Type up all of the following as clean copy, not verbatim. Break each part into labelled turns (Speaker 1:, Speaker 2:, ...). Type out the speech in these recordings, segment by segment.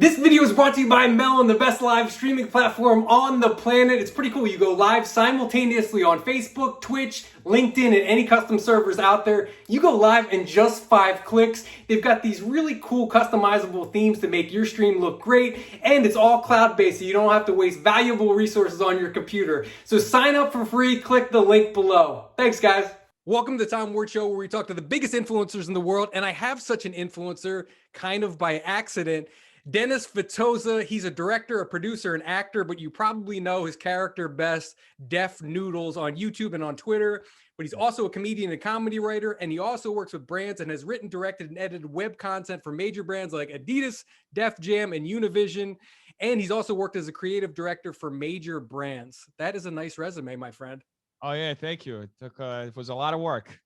Speaker 1: This video is brought to you by Melon, the best live streaming platform on the planet. It's pretty cool. You go live simultaneously on Facebook, Twitch, LinkedIn, and any custom servers out there. You go live in just 5 clicks. They've got these really cool customizable themes to make your stream look great, and it's all cloud-based, so you don't have to waste valuable resources on your computer. So sign up for free. Click the link below. Thanks, guys. Welcome to the Tom Ward Show, where we talk to the biggest influencers in the world, and I have such an influencer kind of by accident. Dennis Fitoza. He's a director, a producer, an actor, but you probably know his character best, Def Noodles, on YouTube and on Twitter. But he's also a comedian and comedy writer, and he also works with brands and has written, directed, and edited web content for major brands like Adidas, Def Jam, and Univision. And he's also worked as a creative director for major brands. That is a nice resume, my friend.
Speaker 2: Oh yeah, thank you. It was a lot of work.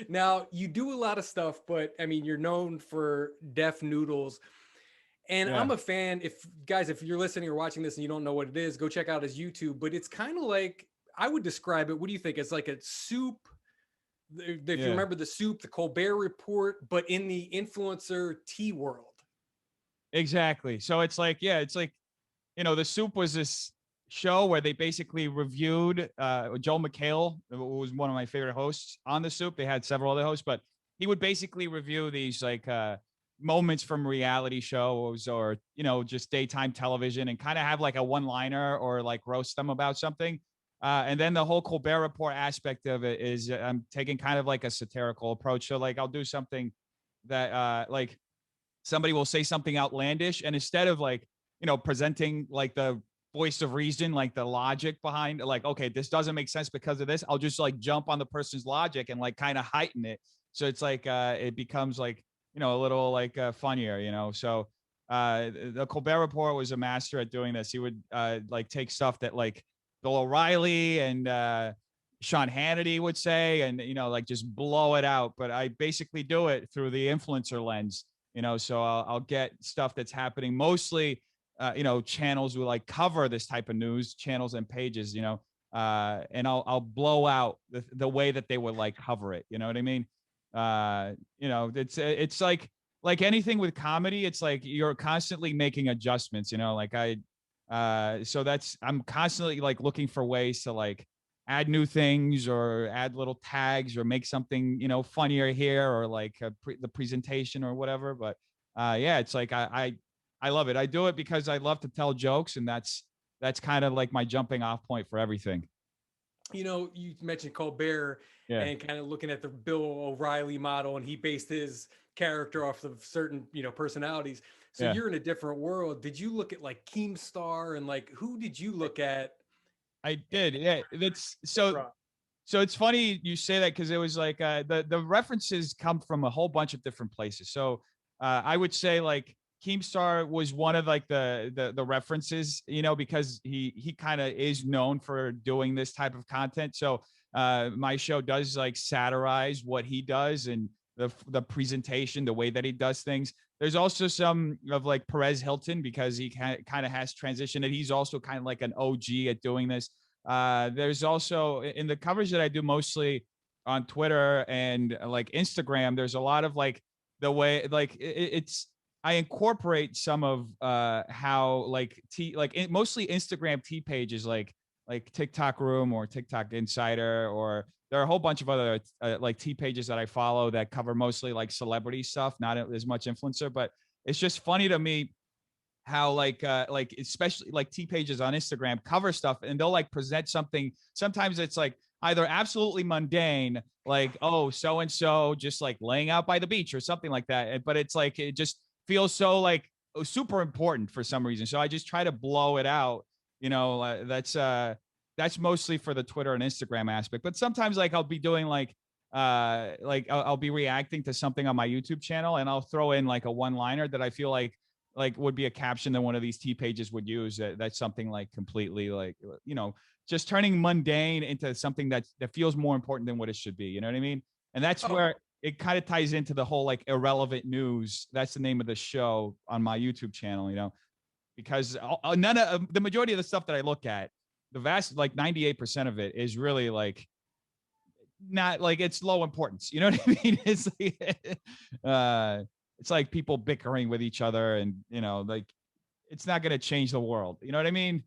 Speaker 1: Now, you do a lot of stuff, but I mean, you're known for Def Noodles. And
Speaker 2: Yeah.
Speaker 1: I'm a fan. If you're listening or watching this and you don't know what it is, go check out his YouTube. But it's kind of like, I would describe it. What do you think? It's like a soup. If you remember the soup, the Colbert Report, but in the influencer tea world.
Speaker 2: Exactly. So it's like, the Soup was this show where they basically reviewed Joel McHale, who was one of my favorite hosts on the Soup. They had several other hosts, but he would basically review these moments from reality shows or just daytime television and kind of have like a one-liner or like roast them about something. And then the whole Colbert Report aspect of it is I'm taking kind of like a satirical approach. So like I'll do something that like somebody will say something outlandish, and instead of like presenting like the voice of reason, like the logic behind like, okay, this doesn't make sense because of this, I'll just like jump on the person's logic and like kind of heighten it, so it's like it becomes like a little like funnier. So the Colbert Report was a master at doing this. He would like take stuff that like Bill O'Reilly and Sean Hannity would say and like just blow it out, but I basically do it through the influencer lens. So I'll get stuff that's happening mostly channels will like cover this type of news, channels and pages, and I'll blow out the way that they would like cover it. You know what I mean? It's like anything with comedy, it's like you're constantly making adjustments, like I'm constantly like looking for ways to like add new things or add little tags or make something, funnier here or like the presentation or whatever. But it's like I love it. I do it because I love to tell jokes, and that's kind of like my jumping off point for everything.
Speaker 1: You mentioned Colbert and kind of looking at the Bill O'Reilly model, and he based his character off of certain, personalities. So you're in a different world. Did you look at like Keemstar and like who did you look at?
Speaker 2: I did. Yeah. That's so it's funny you say that because it was like the references come from a whole bunch of different places. So I would say like Keemstar was one of like the references, because he kind of is known for doing this type of content. So my show does like satirize what he does and the presentation, the way that he does things. There's also some of like Perez Hilton because he kind of has transitioned, and he's also kind of like an OG at doing this. There's also in the coverage that I do mostly on Twitter and like Instagram, there's a lot of like the way like it's I incorporate some of how like mostly Instagram T pages like TikTok Room or TikTok Insider, or there are a whole bunch of other like T pages that I follow that cover mostly like celebrity stuff, not as much influencer. But it's just funny to me how like especially like T pages on Instagram cover stuff and they'll like present something. Sometimes it's like either absolutely mundane, like, oh, so and so just like laying out by the beach or something like that, but it's like it just feels so like super important for some reason. So I just try to blow it out. That's mostly for the Twitter and Instagram aspect. But sometimes like I'll be doing like I'll be reacting to something on my YouTube channel and I'll throw in like a one-liner that I feel like would be a caption that one of these T pages would use. That's something like completely like just turning mundane into something that feels more important than what it should be. You know what I mean? And that's where it kind of ties into the whole like irrelevant news. That's the name of the show on my YouTube channel, because none of the majority of the stuff that I look at, the vast like 98% of it is really like not like it's low importance. You know what I mean? It's like, it's like people bickering with each other, and like it's not going to change the world. You know what I mean?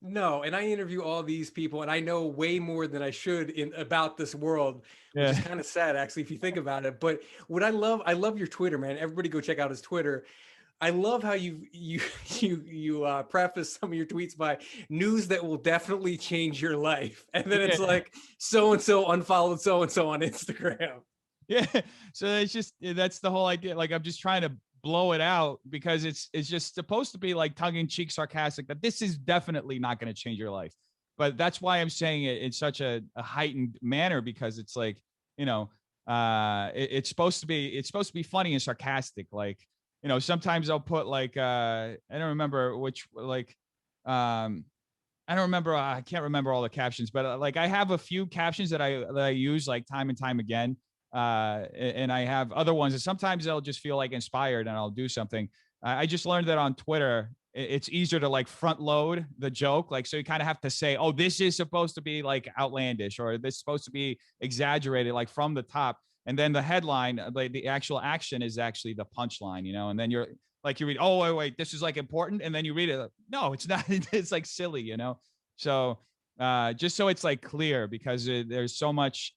Speaker 1: No, and I interview all these people, and I know way more than I should in about this world, which is
Speaker 2: Yeah.
Speaker 1: kind of sad actually if you think about it. But what I love your Twitter, man. Everybody go check out his Twitter. I love how you preface some of your tweets by news that will definitely change your life, and then it's
Speaker 2: Yeah.
Speaker 1: like so and so unfollowed so and so on Instagram.
Speaker 2: Yeah. So it's just that's the whole idea. Like I'm just trying to blow it out because it's just supposed to be like tongue in cheek, sarcastic. That this is definitely not going to change your life. But that's why I'm saying it in such a heightened manner, because it's like it's supposed to be funny and sarcastic. Like sometimes I'll put like I don't remember which like I don't remember. I can't remember all the captions, but like I have a few captions that I use like time and time again. And I have other ones that sometimes they'll just feel like inspired and I'll do something. I just learned that on Twitter, it's easier to like front load the joke. Like, so you kind of have to say, oh, this is supposed to be like outlandish, or this is supposed to be exaggerated, like from the top. And then the headline, like the actual action is actually the punchline, and then you're like, you read, oh, wait, this is like important. And then you read it. No, it's not. It's like silly, So just so it's like clear, because there's so much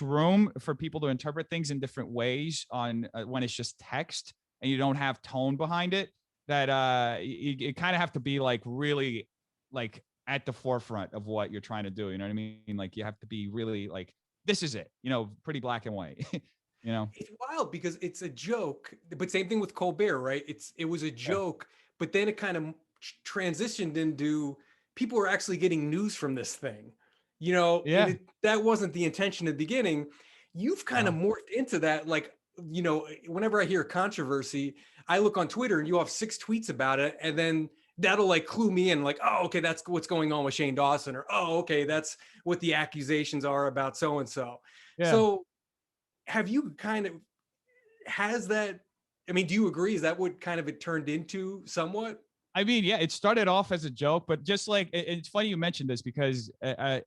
Speaker 2: room for people to interpret things in different ways on when it's just text and you don't have tone behind it, that you kind of have to be like really like at the forefront of what you're trying to do. You know what I mean? Like you have to be really like, this is it, pretty black and white.
Speaker 1: It's wild because it's a joke, but same thing with Colbert, right? It was a
Speaker 2: Yeah.
Speaker 1: joke, but then it kind of transitioned into people are actually getting news from this thing, and
Speaker 2: Yeah.
Speaker 1: that wasn't the intention at the beginning. You've kind of
Speaker 2: No.
Speaker 1: morphed into that, like, whenever I hear controversy, I look on Twitter and you have 6 tweets about it, and then that'll like clue me in, like, oh, okay, that's what's going on with Shane Dawson, or oh, okay, that's what the accusations are about so and so.
Speaker 2: Yeah.
Speaker 1: So have you kind of has that I mean, do you agree? Is that what kind of it turned into somewhat?
Speaker 2: I mean, yeah, it started off as a joke, but just like it's funny you mentioned this, because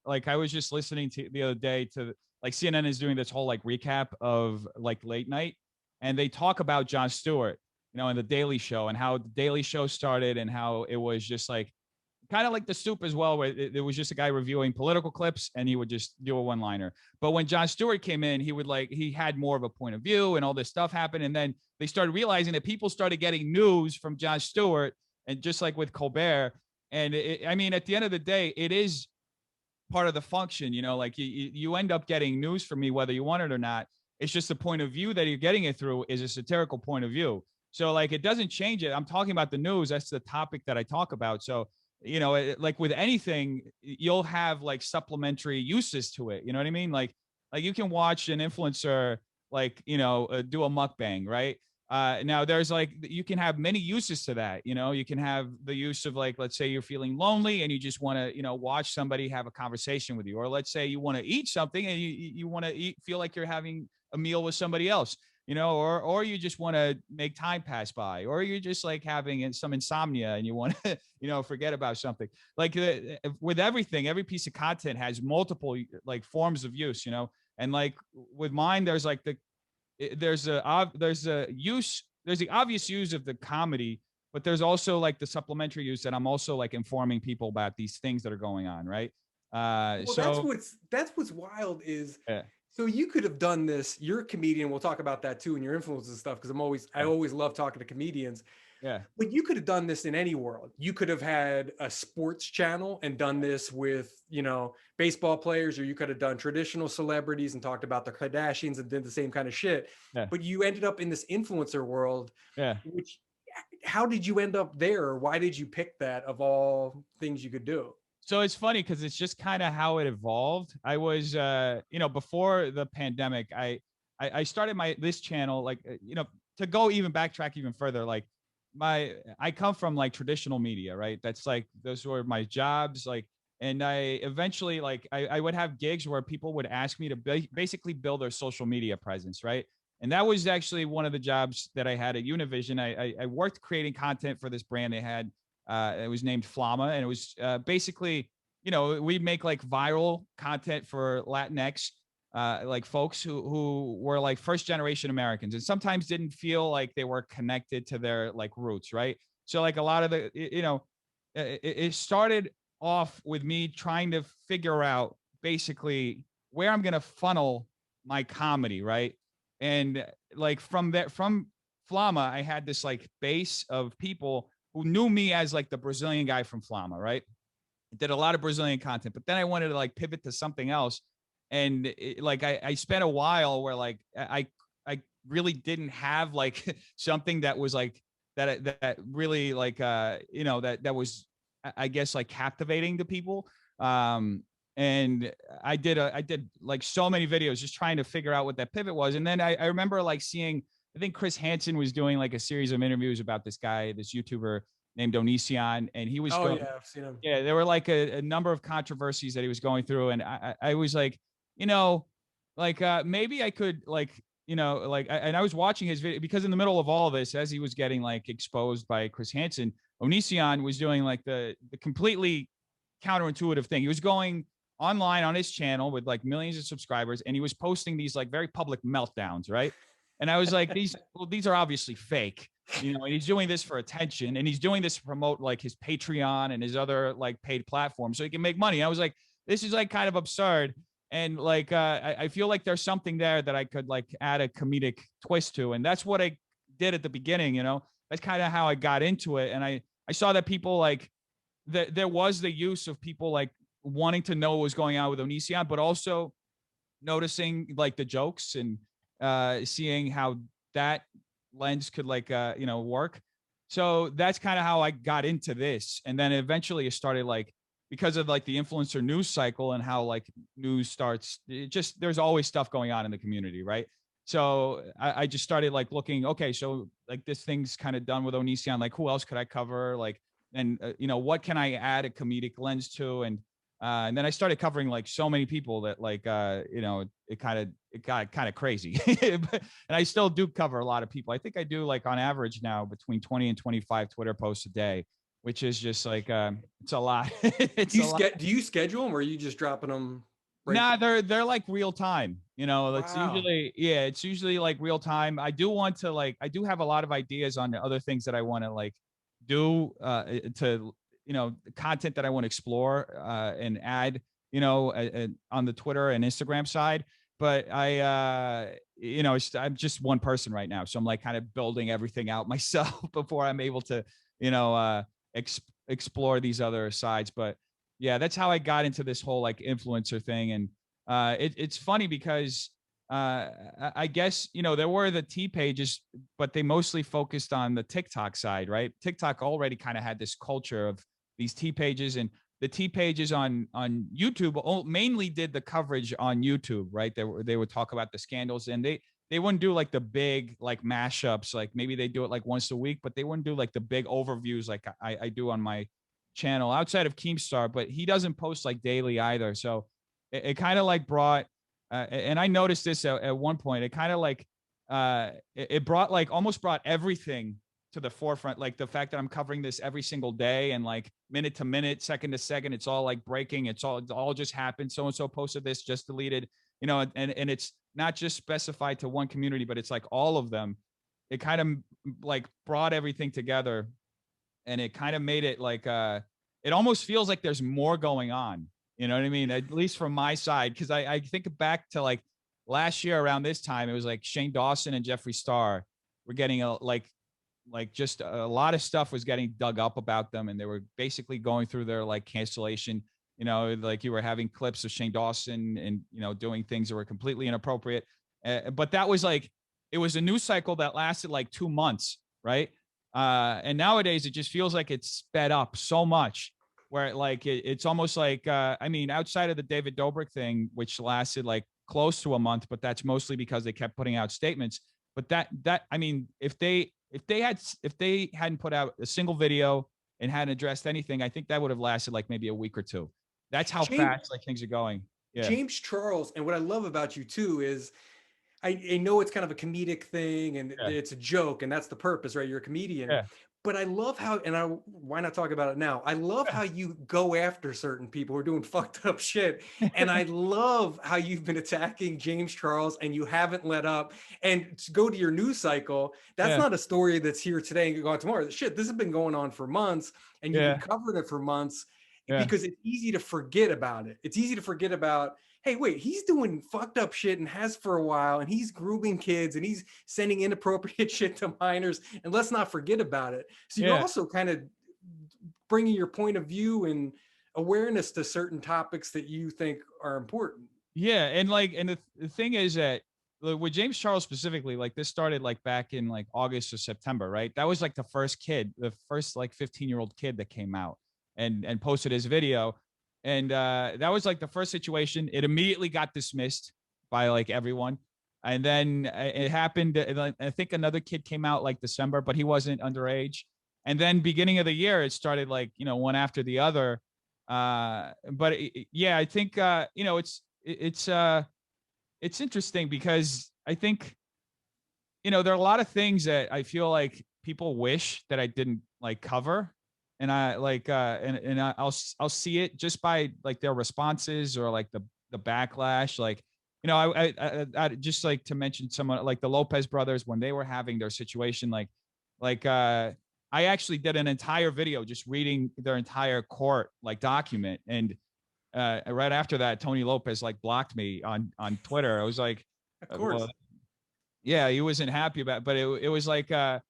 Speaker 2: like I was just listening to the other day to like CNN is doing this whole like recap of like late night, and they talk about Jon Stewart, in the Daily Show, and how the Daily Show started, and how it was just like kind of like the Stoop as well, where it was just a guy reviewing political clips and he would just do a one-liner. But when Jon Stewart came in, he had more of a point of view and all this stuff happened. And then they started realizing that people started getting news from Jon Stewart, and just like with Colbert. And I mean, at the end of the day, it is part of the function, like you end up getting news from me, whether you want it or not. It's just the point of view that you're getting it through is a satirical point of view. So like, it doesn't change it. I'm talking about the news. That's the topic that I talk about. So, like with anything, you'll have like supplementary uses to it. You know what I mean? Like you can watch an influencer, like, do a mukbang, right? Now there's like, you can have many uses to that. You can have the use of like, let's say you're feeling lonely and you just want to, watch somebody have a conversation with you. Or let's say you want to eat something and you want to feel like you're having a meal with somebody else. Or you just want to make time pass by, or you're just like having some insomnia and you want to, forget about something. Like with everything, every piece of content has multiple like forms of use, and like with mine, there's like there's the obvious use of the comedy, but there's also like the supplementary use that I'm also like informing people about these things that are going on, right?
Speaker 1: Well, that's what's wild is,
Speaker 2: Yeah,
Speaker 1: so you could have done this. You're a comedian. We'll talk about that too, and your influences and stuff, because I
Speaker 2: yeah,
Speaker 1: always love talking to comedians.
Speaker 2: yeah,
Speaker 1: But you could have done this in any world. You could have had a sports channel and done this with, baseball players, or you could have done traditional celebrities and talked about the Kardashians and did the same kind of shit.
Speaker 2: yeah,
Speaker 1: But you ended up in this influencer world,
Speaker 2: yeah.
Speaker 1: which, how did you end up there? Why did you pick that of all things you could do?
Speaker 2: So it's funny because it's just kind of how it evolved. I was, before the pandemic, I started this channel, like, to go even backtrack even further, like I come from like traditional media, right? That's like, those were my jobs. Like, and I eventually, like, I would have gigs where people would ask me to basically build their social media presence, right? And that was actually one of the jobs that I had at Univision. I worked creating content for this brand they had. It was named Flama, and it was basically, we make like viral content for Latinx like folks who were like first generation Americans and sometimes didn't feel like they were connected to their like roots, right? So like a lot of the, it started off with me trying to figure out basically where I'm gonna funnel my comedy, right? And like from Flama, I had this like base of people who knew me as like the Brazilian guy from Flama, right? Did a lot of Brazilian content, but then I wanted to like pivot to something else. And like I spent a while where like I really didn't have like something that was like that really like that was I guess like captivating to people. And I did like so many videos just trying to figure out what that pivot was. And then I remember like seeing, I think Chris Hansen was doing like a series of interviews about this guy, this YouTuber named Onision, and he was
Speaker 1: Oh
Speaker 2: going,
Speaker 1: yeah, I've seen him.
Speaker 2: yeah, there were like a number of controversies that he was going through, and I was like, you know, like maybe I could like, and I was watching his video because in the middle of all of this, as he was getting like exposed by Chris Hansen, Onision was doing like the completely counterintuitive thing. He was going online on his channel with like millions of subscribers, and he was posting these like very public meltdowns, right? And I was like, these are obviously fake, and he's doing this for attention, and he's doing this to promote like his Patreon and his other like paid platforms so he can make money. I was like, this is like kind of absurd. And like, I feel like there's something there that I could like add a comedic twist to. And that's what I did at the beginning, that's kind of how I got into it. And I saw that people like, there was the use of people like wanting to know what was going on with Onision, but also noticing like the jokes and seeing how that lens could like work. So that's kind of how I got into this. And then eventually it started like, because of like the influencer news cycle and how like news starts, there's always stuff going on in the community, right? So I just started like looking, okay, so like this thing's kind of done with Onision, like who else could I cover, like, and what can I add a comedic lens to? And then I started covering like so many people that like it got kind of crazy. And I still do cover a lot of people. I think I do like on average now between 20 and 25 Twitter posts a day, which is just like it's a lot. It's a lot.
Speaker 1: Do you schedule them or are you just dropping them right?
Speaker 2: Nah, they're like real time. That's
Speaker 1: Wow.
Speaker 2: it's usually like real time. I do want to like I do have a lot of ideas on the other things that I want to like do to content that I want to explore and add on the Twitter and Instagram side. But I'm just one person right now, so I'm like kind of building everything out myself before I'm able to explore these other sides. But yeah, that's how I got into this whole like influencer thing. And it's funny because I guess, there were the T pages, but they mostly focused on the TikTok side, right? TikTok already kind of had this culture of these T pages, and the T pages on YouTube mainly did the coverage on YouTube, right? They would talk about the scandals, and they wouldn't do like the big like mashups, like maybe they do it like once a week, but they wouldn't do like the big overviews like I do on my channel outside of Keemstar, but he doesn't post like daily either. So it kind of like brought, and I noticed this at one point, it kind of like, it brought like almost brought everything to the forefront. Like the fact that I'm covering this every single day and like minute to minute, second to second, it's all like breaking. It all just happened. So-and-so posted this, just deleted, and it's not just specified to one community, but it's like all of them. It kind of like brought everything together, and it kind of made it like it almost feels like there's more going on, you know what I mean, at least from my side, because I think back to like last year around this time, it was like Shane Dawson and Jeffree Star were getting like just a lot of stuff was getting dug up about them, and they were basically going through their like cancellation, like you were having clips of Shane Dawson and doing things that were completely inappropriate, but that was like, it was a news cycle that lasted like 2 months, right? And nowadays it just feels like it's sped up so much, where like it's almost like outside of the David Dobrik thing, which lasted like close to a month, but that's mostly because they kept putting out statements. But if they hadn't put out a single video and hadn't addressed anything, I think that would have lasted like maybe a week or two. That's how fast like things are going. Yeah.
Speaker 1: James Charles, and what I love about you too is I know it's kind of a comedic thing and
Speaker 2: Yeah.
Speaker 1: it's a joke and that's the purpose, right? You're a comedian.
Speaker 2: Yeah.
Speaker 1: But I love how, and why not talk about it now? I love how you go after certain people who are doing fucked up shit. And I love how you've been attacking James Charles and you haven't let up. And to go to your news cycle, that's
Speaker 2: Yeah.
Speaker 1: not a story that's here today and gone tomorrow. Shit, this has been going on for months and you've been
Speaker 2: Yeah.
Speaker 1: covering it for months
Speaker 2: Yeah.
Speaker 1: because it's easy to forget about it. It's easy to forget about, hey, wait, he's doing fucked up shit and has for a while, and he's grooming kids and he's sending inappropriate shit to minors, and let's not forget about it. So you're
Speaker 2: Yeah.
Speaker 1: also kind of bringing your point of view and awareness to certain topics that you think are important.
Speaker 2: Yeah. And like, and the thing is that with James Charles specifically, like this started like back in like August or September, right? That was like the first like 15-year-old kid that came out and posted his video. And that was like the first situation. It immediately got dismissed by like everyone. And then it happened. I think another kid came out like December, but he wasn't underage. And then beginning of the year, it started like, one after the other. But yeah, I think, it's interesting because I think, there are a lot of things that I feel like people wish that I didn't like cover. And I like, I'll see it just by like their responses or like the backlash. Like, I just like to mention someone like the Lopez brothers when they were having their situation, I actually did an entire video just reading their entire court like document. And right after that, Tony Lopez like blocked me on Twitter. I was like,
Speaker 1: Of course.
Speaker 2: well, yeah, he wasn't happy about it, but it was like, I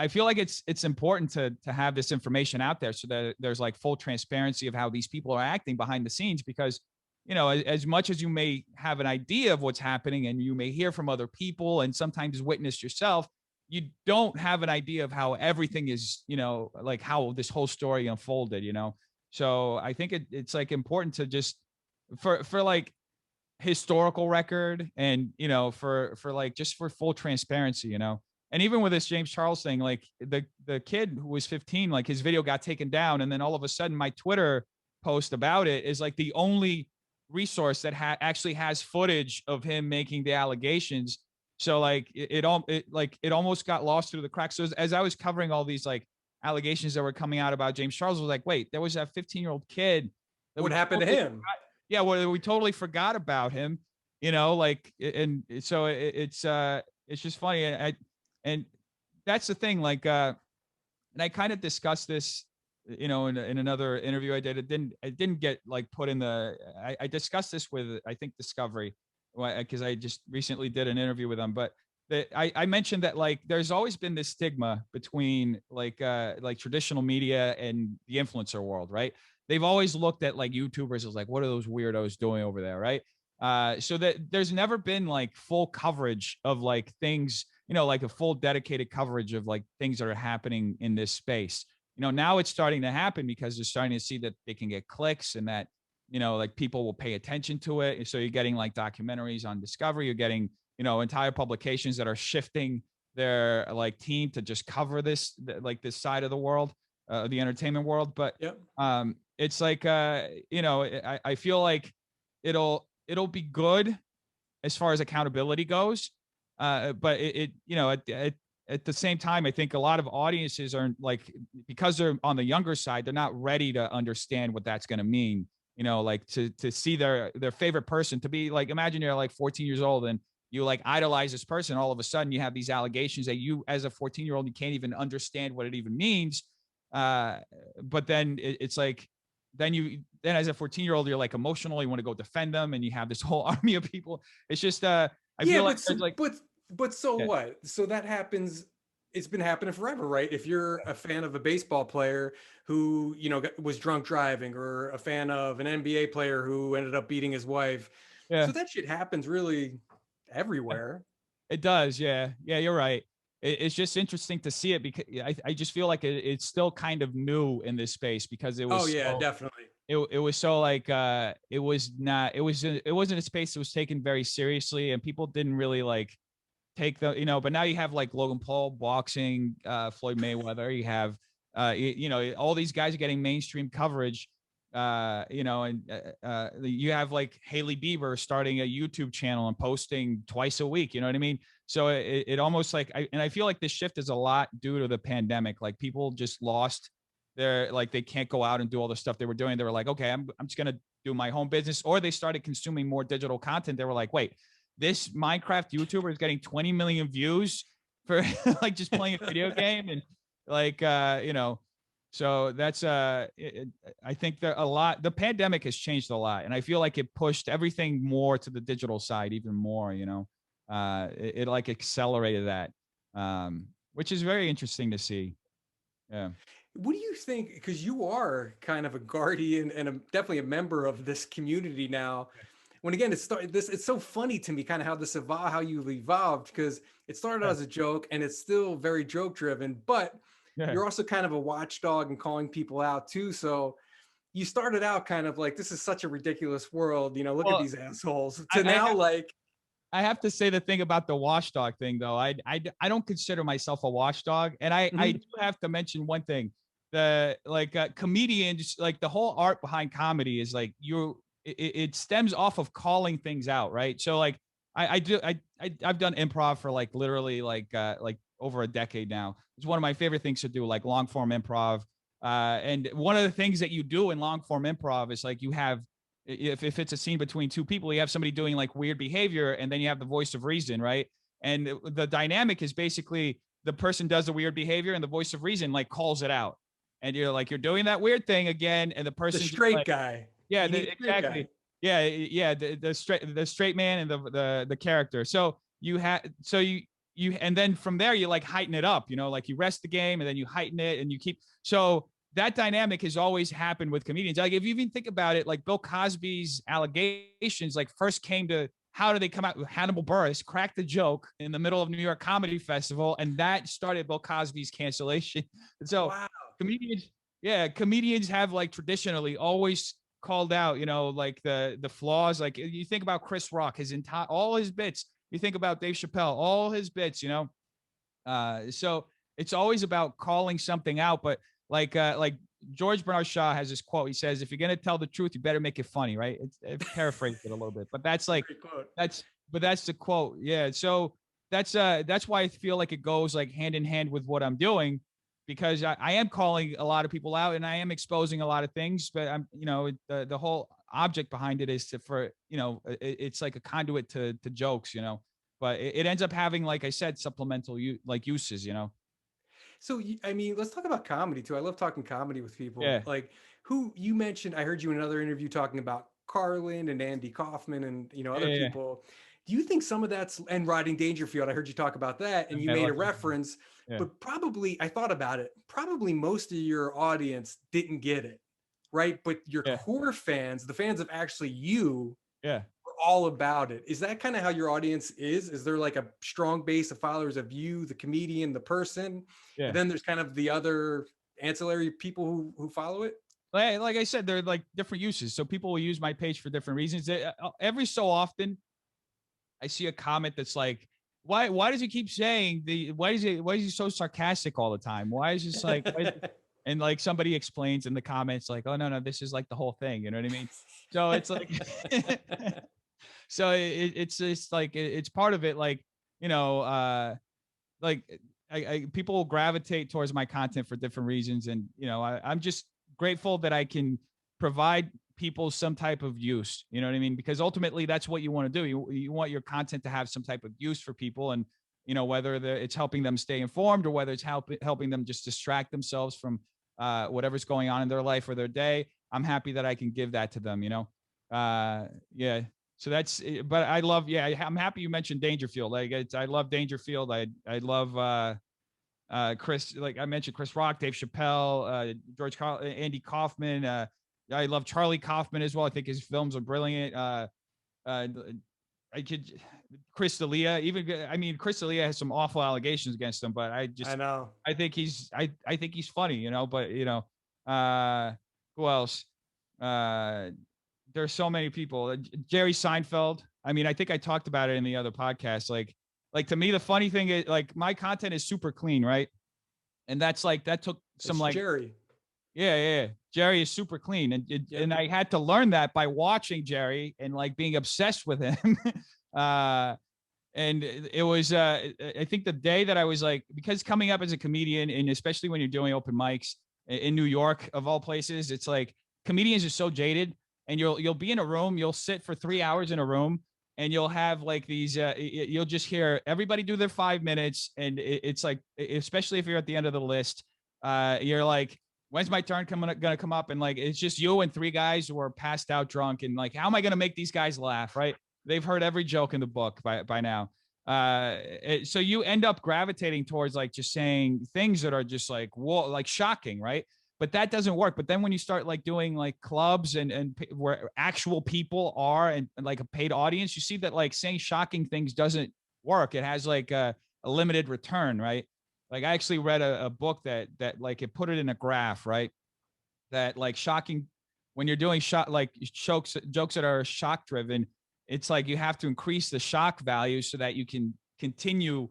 Speaker 2: feel like it's important to have this information out there so that there's like full transparency of how these people are acting behind the scenes, because as much as you may have an idea of what's happening and you may hear from other people and sometimes witness yourself, you don't have an idea of how everything is, like how this whole story unfolded. So I think it's like important to just for like historical record and for like just for full transparency. And even with this James Charles thing, like the kid who was 15, like his video got taken down, and then all of a sudden my Twitter post about it is like the only resource that actually has footage of him making the allegations. So like it almost got lost through the cracks. So as I was covering all these like allegations that were coming out about James Charles, I was like, wait, there was that 15-year-old kid.
Speaker 1: What happened to him?
Speaker 2: Yeah, well, we totally forgot about him, like, and so it's just funny. And that's the thing, like, and I kind of discussed this, in another interview I did. It didn't get like put in I discussed this with, I think, Discovery, because I just recently did an interview with them. But I mentioned that like there's always been this stigma between like traditional media and the influencer world, right? They've always looked at like YouTubers as like, what are those weirdos doing over there, right? So that there's never been like full coverage of like things, like a full dedicated coverage of like things that are happening in this space. Now it's starting to happen because they're starting to see that they can get clicks and that, like people will pay attention to it. So you're getting like documentaries on Discovery, you're getting, entire publications that are shifting their like team to just cover this, like this side of the world, the entertainment world. But
Speaker 1: Yep.
Speaker 2: It's like, I feel like it'll be good as far as accountability goes. But at the same time, I think a lot of audiences are like, because they're on the younger side, they're not ready to understand what that's going to mean. Like to see their favorite person to be like, imagine you're like 14 years old and you like idolize this person. All of a sudden you have these allegations that you, as a 14-year-old, you can't even understand what it even means. But then it's like, then as a 14-year-old, you're like emotional. You want to go defend them, and you have this whole army of people. It's just, I feel like,
Speaker 1: but so what? So that happens. It's been happening forever, right? If you're a fan of a baseball player who, was drunk driving, or a fan of an NBA player who ended up beating his wife.
Speaker 2: Yeah.
Speaker 1: So that shit happens really everywhere.
Speaker 2: It does. Yeah. Yeah, you're right. It's just interesting to see it because I just feel like it's still kind of new in this space because it was.
Speaker 1: Oh yeah, definitely.
Speaker 2: It was so like it wasn't a space that was taken very seriously, and people didn't really like take the, but now you have like Logan Paul boxing, Floyd Mayweather, you have all these guys are getting mainstream coverage, you know, and you have like Haley Bieber starting a YouTube channel and posting twice a week. You know what I mean? So it almost like, I feel like this shift is a lot due to the pandemic. Like people just lost their, like they can't go out and do all the stuff they were doing. They were like, okay, I'm just gonna do my home business, or they started consuming more digital content. They were like, wait, this Minecraft YouTuber is getting 20 million views for like just playing a video game, and like you know, so that's I think that a lot, the pandemic has changed a lot, and I feel like it pushed everything more to the digital side even more, you know. It like accelerated that, which is very interesting to see. Yeah.
Speaker 1: What do you think? Because you are kind of a guardian and definitely a member of this community now. When again, it started this, it's so funny to me, kind of how this evolved, how you've evolved, because it started out
Speaker 2: Yeah.
Speaker 1: as a joke and it's still very joke driven, but
Speaker 2: Yeah.
Speaker 1: you're also kind of a watchdog and calling people out too. So you started out kind of like, this is such a ridiculous world, you know, look at
Speaker 2: Well,
Speaker 1: these assholes,
Speaker 2: I,
Speaker 1: to
Speaker 2: I
Speaker 1: now
Speaker 2: have
Speaker 1: like,
Speaker 2: I have to say the thing about the watchdog thing though. I don't consider myself a watchdog, and I
Speaker 1: mhm,
Speaker 2: do have to mention one thing. The like comedians, like the whole art behind comedy is like it stems off of calling things out, right? So like I've done improv for like literally like over a decade now. It's one of my favorite things to do, like long form improv. And one of the things that you do in long form improv is like you have, if it's a scene between two people, you have somebody doing like weird behavior, and then you have the voice of reason, right? And the dynamic is basically the person does the weird behavior, and the voice of reason like calls it out, and you're like, you're doing that weird thing again, and the
Speaker 1: the
Speaker 2: person just
Speaker 1: straight
Speaker 2: like,
Speaker 1: guy.
Speaker 2: yeah,
Speaker 1: You need a straight guy.
Speaker 2: exactly, yeah, yeah, the straight man and the character. So and then from there you like heighten it up, you know, like you rest the game and then you heighten it and you keep. So that dynamic has always happened with comedians. Like if you even think about it, like Bill Cosby's allegations like first came to, how did they come out? Hannibal Buress cracked a joke in the middle of New York Comedy Festival, and that started Bill Cosby's cancellation. And so
Speaker 1: Wow.
Speaker 2: comedians, yeah, comedians have like traditionally always called out, you know, like the flaws. Like you think about Chris Rock, his entire, all his bits. You think about Dave Chappelle, all his bits, you know. So it's always about calling something out. But like George Bernard Shaw has this quote. He says, "If you're gonna tell the truth, you better make it funny." Right? It's paraphrased it a little bit, but that's like
Speaker 1: Great quote.
Speaker 2: that's the quote. Yeah. So that's why I feel like it goes like hand in hand with what I'm doing, because I am calling a lot of people out and I am exposing a lot of things. But I'm, you know, the whole object behind it is to, for, you know, it's like a conduit to jokes, you know. But it ends up having, like I said, supplemental like uses, you know.
Speaker 1: So, I mean, let's talk about comedy too. I love talking comedy with people.
Speaker 2: Yeah.
Speaker 1: Like who you mentioned, I heard you in another interview talking about Carlin and Andy Kaufman and, you know,
Speaker 2: Yeah.
Speaker 1: other
Speaker 2: Yeah.
Speaker 1: people. Do you think some of that's, and Rodney Dangerfield? I heard you talk about that, and you
Speaker 2: I
Speaker 1: made a
Speaker 2: love that.
Speaker 1: reference,
Speaker 2: Yeah.
Speaker 1: but probably I thought about it. Probably most of your audience didn't get it, right? But your
Speaker 2: Yeah.
Speaker 1: core fans, the fans of actually you,
Speaker 2: Yeah.
Speaker 1: all about it. Is that kind of how your audience is? Is there like a strong base of followers of you, the comedian, the person, and
Speaker 2: Yeah.
Speaker 1: then there's kind of the other ancillary people who follow it?
Speaker 2: Like I said, they're like different uses. So people will use my page for different reasons. Every so often, I see a comment that's like, why does he keep saying why is he so sarcastic all the time? Why is just like and like somebody explains in the comments like, oh no, this is like the whole thing. You know what I mean? So it's like so it's just like it's part of it. Like, you know, like people will gravitate towards my content for different reasons, and you know, I'm just grateful that I can provide people some type of use. You know what I mean? Because ultimately, that's what you want to do. You want your content to have some type of use for people, and you know, whether it's helping them stay informed or whether it's helping them just distract themselves from whatever's going on in their life or their day. I'm happy that I can give that to them. You know, yeah. So that's, but I love, yeah, I'm happy you mentioned Dangerfield. Like I love Dangerfield. I love Chris, like I mentioned, Chris Rock, Dave Chappelle, Andy Kaufman. I love Charlie Kaufman as well. I think his films are brilliant. Uh, I could, Chris D'Elia, even, I mean, Chris D'Elia has some awful allegations against him, but
Speaker 1: I know.
Speaker 2: I think I think he's funny, you know, but you know, who else? There's so many people. Jerry Seinfeld. I mean, I think I talked about it in the other podcast. Like to me, the funny thing is like my content is super clean, right? And that's like, that took some
Speaker 1: It's
Speaker 2: like,
Speaker 1: Jerry.
Speaker 2: Yeah. Jerry is super clean. And I had to learn that by watching Jerry and like being obsessed with him. And it was, I think the day that I was like, because coming up as a comedian, and especially when you're doing open mics in New York, of all places, it's like comedians are so jaded, and you'll be in a room, you'll sit for 3 hours in a room, and you'll have like these, you'll just hear everybody do their 5 minutes. And it's like, especially if you're at the end of the list, you're like, when's my turn gonna come up? And like, it's just you and three guys who are passed out drunk. And like, how am I going to make these guys laugh? Right. They've heard every joke in the book by now. So you end up gravitating towards like just saying things that are just like, whoa, like shocking. Right. But that doesn't work. But then when you start like doing like clubs and where actual people are and like a paid audience, you see that like saying shocking things doesn't work. It has like a limited return. Right. Like I actually read a book that like it put it in a graph, right? That like shocking, when you're doing like jokes that are shock driven, it's like you have to increase the shock value so that you can continue,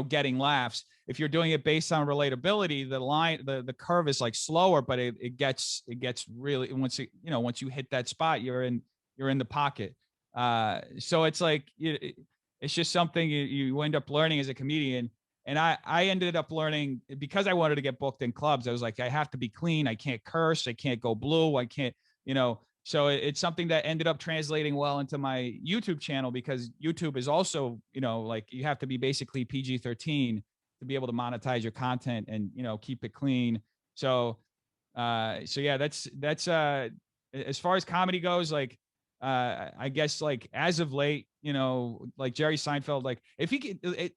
Speaker 2: getting laughs. If you're doing it based on relatability, the curve is like slower, but it gets really, once you hit that spot, you're in the pocket. So it's like it's just something you end up learning as a comedian. And I ended up learning, because I wanted to get booked in clubs. I was like, I have to be clean. I can't curse. I can't go blue. I can't, so it's something that ended up translating well into my YouTube channel, because YouTube is also, like you have to be basically PG-13 to be able to monetize your content and, keep it clean. So yeah, that's as far as comedy goes, like, I guess like as of late, like Jerry Seinfeld, like if he could,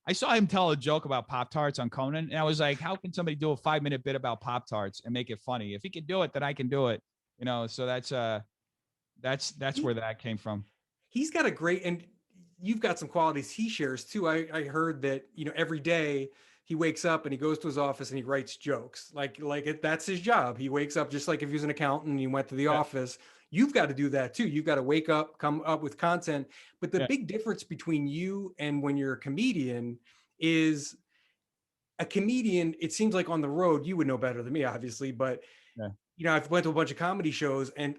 Speaker 2: I saw him tell a joke about Pop-Tarts on Conan, and I was like, how can somebody do a 5-minute bit about Pop-Tarts and make it funny? If he could do it, then I can do it. So that's where that came from.
Speaker 1: He's got a great, and you've got some qualities he shares too. I heard that, every day he wakes up and he goes to his office and he writes jokes. That's his job. He wakes up just like if he was an accountant and he went to the office. You've got to do that too. You've got to wake up, come up with content. But the big difference between you and when you're a comedian is a comedian, it seems like on the road, you would know better than me, obviously, but I've went to a bunch of comedy shows, and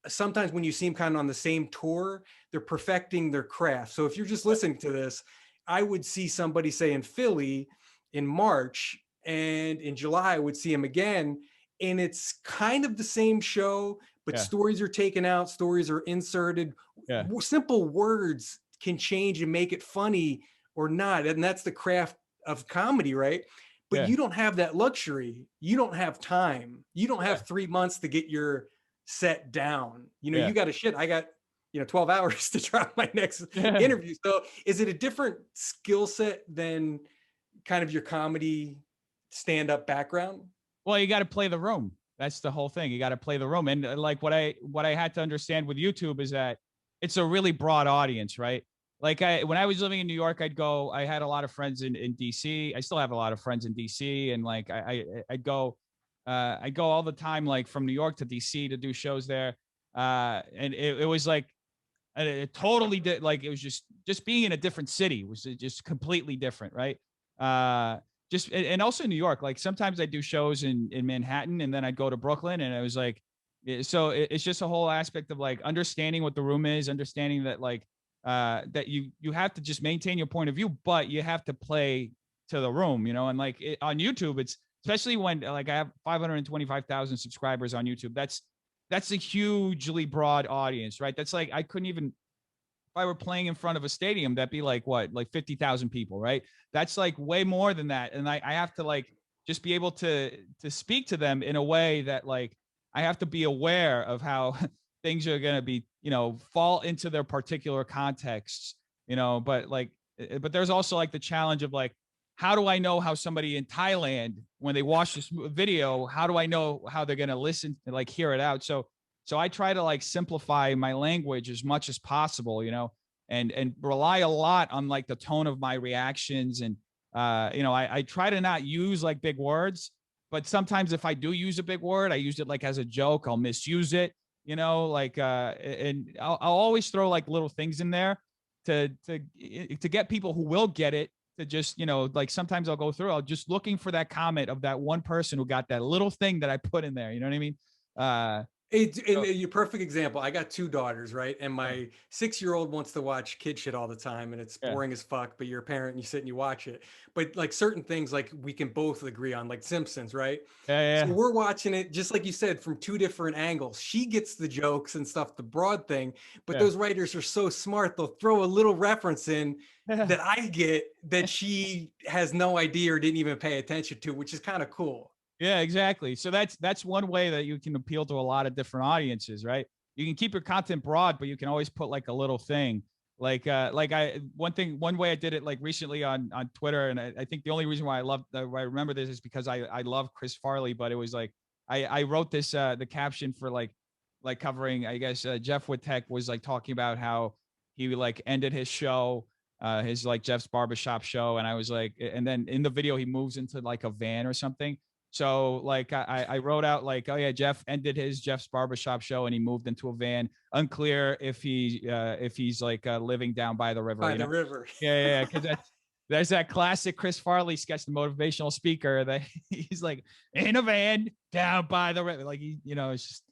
Speaker 1: sometimes when you see them kind of on the same tour, they're perfecting their craft. So if you're just listening to this, I would see somebody say in Philly in March, and in July I would see him again, and it's kind of the same show, but stories are taken out, stories are inserted. Simple words can change and make it funny or not, and that's the craft of comedy, right? But you don't have that luxury. You don't have time. You don't have 3 months to get your set down. You got I got 12 hours to try my next interview. So is it a different skill set than kind of your comedy stand-up background?
Speaker 2: Well, you got to play the room. That's the whole thing. You got to play the room. And like what I had to understand with YouTube is that it's a really broad audience, right? Like when I was living in New York, I had a lot of friends in DC. I still have a lot of friends in DC. And like, I'd go all the time, like from New York to DC to do shows there. And it was like, it totally did. Like, it was just being in a different city was just completely different. Right. And also in New York, like sometimes I do shows in Manhattan, and then I'd go to Brooklyn, and it was like, so it's just a whole aspect of like understanding what the room is, understanding that like, that you have to just maintain your point of view, but you have to play to the room, and like on YouTube, it's especially when like I have 525,000 subscribers on YouTube. That's a hugely broad audience, right? That's like, I couldn't even, if I were playing in front of a stadium, that'd be like what, like 50,000 people, right? That's like way more than that. And I have to like, just be able to speak to them in a way that like, I have to be aware of how things are going to be, fall into their particular contexts, but there's also like the challenge of like, how do I know how somebody in Thailand, when they watch this video, how do I know how they're going to listen and like hear it out? So I try to like simplify my language as much as possible, and rely a lot on like the tone of my reactions. And, I try to not use like big words, but sometimes if I do use a big word, I use it like as a joke, I'll misuse it, and I'll always throw like little things in there to get people who will get it to just, like sometimes I'll go through, I'll just looking for that comment of that one person who got that little thing that I put in there. You know what I mean?
Speaker 1: And
Speaker 2: So,
Speaker 1: your perfect example. I got two daughters, right? And
Speaker 2: yeah,
Speaker 1: my 6-year-old wants to watch kid shit all the time, and it's
Speaker 2: yeah,
Speaker 1: boring as fuck. But you're a parent, and you sit and you watch it. But like certain things, like we can both agree on, like Simpsons, right?
Speaker 2: yeah,
Speaker 1: So
Speaker 2: yeah,
Speaker 1: we're watching it just like you said from two different angles. She gets the jokes and stuff, the broad thing, but
Speaker 2: yeah,
Speaker 1: those writers are so smart. They'll throw a little reference in
Speaker 2: yeah.
Speaker 1: that I get that she has no idea or didn't even pay attention to, which is kind of cool.
Speaker 2: Yeah, exactly. So that's one way that you can appeal to a lot of different audiences, right? You can keep your content broad, but you can always put like a little thing. Like I one way I did it like recently on Twitter, and I think the only reason why I remember this is because I love Chris Farley, but it was like I wrote this the caption for like covering, I guess, Jeff Wittek was like talking about how he like ended his show, his like Jeff's barbershop show, and I was like, and then in the video he moves into like a van or something. So like I wrote out like, oh yeah, Jeff ended his Jeff's barbershop show and he moved into a van. Unclear if he's like living down by the river,
Speaker 1: By the river.
Speaker 2: Yeah, because there's that classic Chris Farley sketch, the motivational speaker, that he's like in a van down by the river. Like it's just,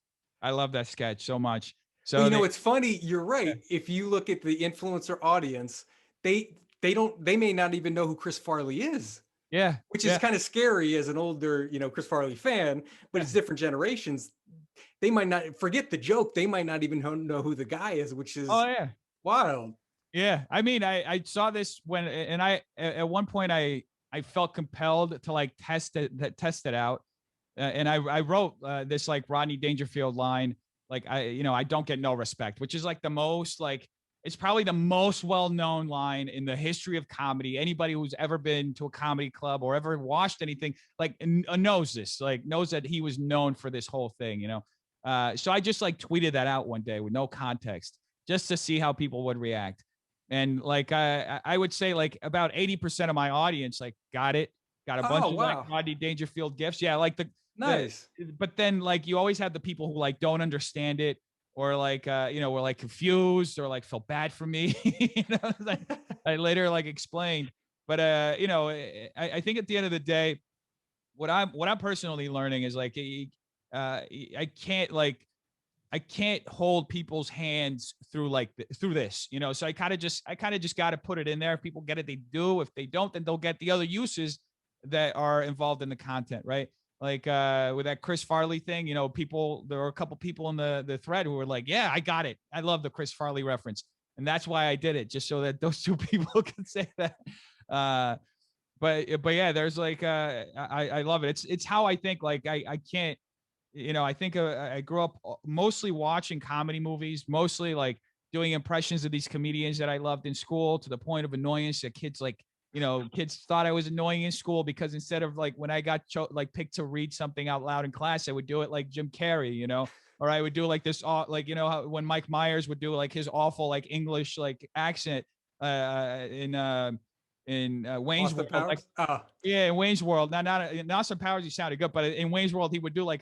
Speaker 2: I love that sketch so much.
Speaker 1: Well,
Speaker 2: So
Speaker 1: it's funny. You're right. If you look at the influencer audience, they may not even know who Chris Farley is,
Speaker 2: yeah,
Speaker 1: which is
Speaker 2: yeah,
Speaker 1: kind of scary as an older, Chris Farley fan. But
Speaker 2: yeah.
Speaker 1: it's different generations. They might not forget the joke. They might not even know who the guy is, which
Speaker 2: Oh
Speaker 1: is
Speaker 2: yeah.
Speaker 1: wild.
Speaker 2: Yeah, I mean, I saw this when, and I at one point I felt compelled to like test it out, and I wrote this like Rodney Dangerfield line, like I don't get no respect, which is like the most like, it's probably the most well known line in the history of comedy. Anybody who's ever been to a comedy club or ever watched anything like knows this, like knows that he was known for this whole thing. So I just like tweeted that out one day with no context, just to see how people would react. And like I would say like about 80% of my audience like got it, got a bunch
Speaker 1: Oh
Speaker 2: of like
Speaker 1: wow,
Speaker 2: Rodney Dangerfield gifts. Yeah, like the
Speaker 1: nice.
Speaker 2: but then like you always have the people who like don't understand it, or like were like confused or like felt bad for me. Like, I later like explained. But I think at the end of the day, what I'm personally learning is like I can't like I can't hold people's hands through like through this. So I kind of just got to put it in there. If people get it, they do. If they don't, then they'll get the other uses that are involved in the content, right? Like with that Chris Farley thing, there were a couple people in the thread who were like, "Yeah, I got it. I love the Chris Farley reference," and that's why I did it, just so that those two people could say that. Uh, but yeah, there's like I love it. It's how I think. Like I can't I think I grew up mostly watching comedy movies, mostly like doing impressions of these comedians that I loved in school, to the point of annoyance that kids thought I was annoying in school, because instead of like when I got like picked to read something out loud in class, I would do it like Jim Carrey, or I would do like this, like, how when Mike Myers would do like his awful like English like accent in Wayne's
Speaker 1: Austin
Speaker 2: World, like,
Speaker 1: Powers. Oh,
Speaker 2: yeah, in Wayne's World. Not in Austin Powers, he sounded good, but in Wayne's World, he would do like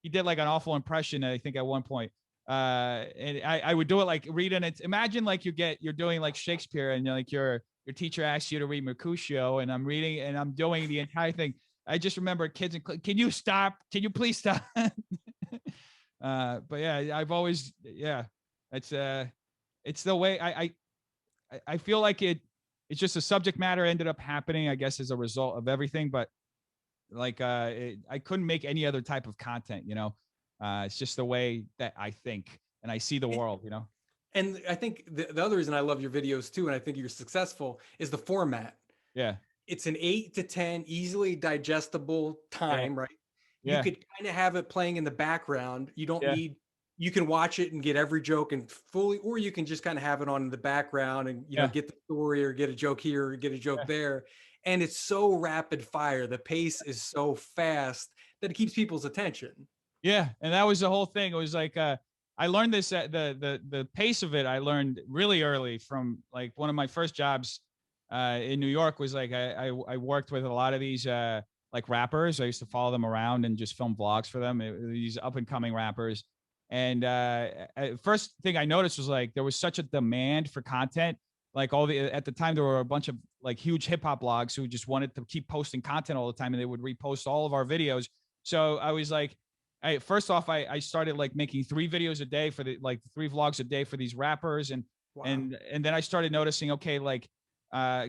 Speaker 2: he did like an awful impression, I think, at one point. And I would do it like reading it. Imagine like you're doing like Shakespeare, and like your teacher asks you to read Mercutio, and I'm reading and I'm doing the entire thing. I just remember kids and can you stop? Can you please stop? But yeah, I've always, yeah, it's the way I feel like it's just the subject matter ended up happening, I guess, as a result of everything. But like, I couldn't make any other type of content. It's just the way that I think and I see the world.
Speaker 1: and I think the other reason I love your videos too, and I think you're successful, is the format.
Speaker 2: Yeah,
Speaker 1: It's an 8 to 10 easily digestible
Speaker 2: yeah,
Speaker 1: time, right? You
Speaker 2: yeah,
Speaker 1: could kind of have it playing in the background. You don't
Speaker 2: yeah,
Speaker 1: need, you can watch it and get every joke and fully, or you can just kind of have it on in the background and,
Speaker 2: yeah,
Speaker 1: get the story or get a joke here or get a joke
Speaker 2: yeah,
Speaker 1: there. And it's so rapid fire. The pace is so fast that it keeps people's attention.
Speaker 2: yeah. And that was the whole thing. It was like, I learned this at the pace of it. I learned really early from like one of my first jobs in New York was like I worked with a lot of these like rappers. I used to follow them around and just film vlogs for them. These up and coming rappers. And first thing I noticed was like there was such a demand for content. Like at the time there were a bunch of like huge hip hop blogs who just wanted to keep posting content all the time, and they would repost all of our videos. So I was like, first off, I started like making 3 videos a day for the like 3 vlogs a day for these rappers, and
Speaker 1: Wow.
Speaker 2: and then I started noticing, okay, like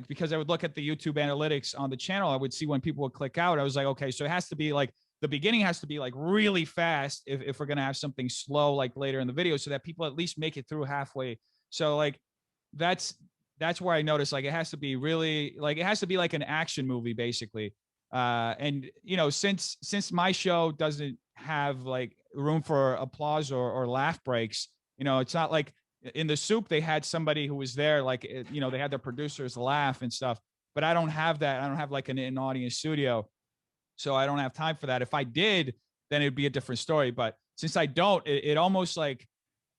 Speaker 2: because I would look at the YouTube analytics on the channel, I would see when people would click out. I was like, okay, so it has to be like the beginning has to be like really fast if we're gonna have something slow like later in the video, so that people at least make it through halfway. So like that's where I noticed like it has to be really like it has to be like an action movie basically. And you know, since my show doesn't have like room for applause or laugh breaks, you know, it's not like in the soup they had somebody who was there, like you know, they had their producers laugh and stuff, but I don't have that. I don't have like an audience studio, so I don't have time for that. If I did, then it'd be a different story, but since I don't, it almost like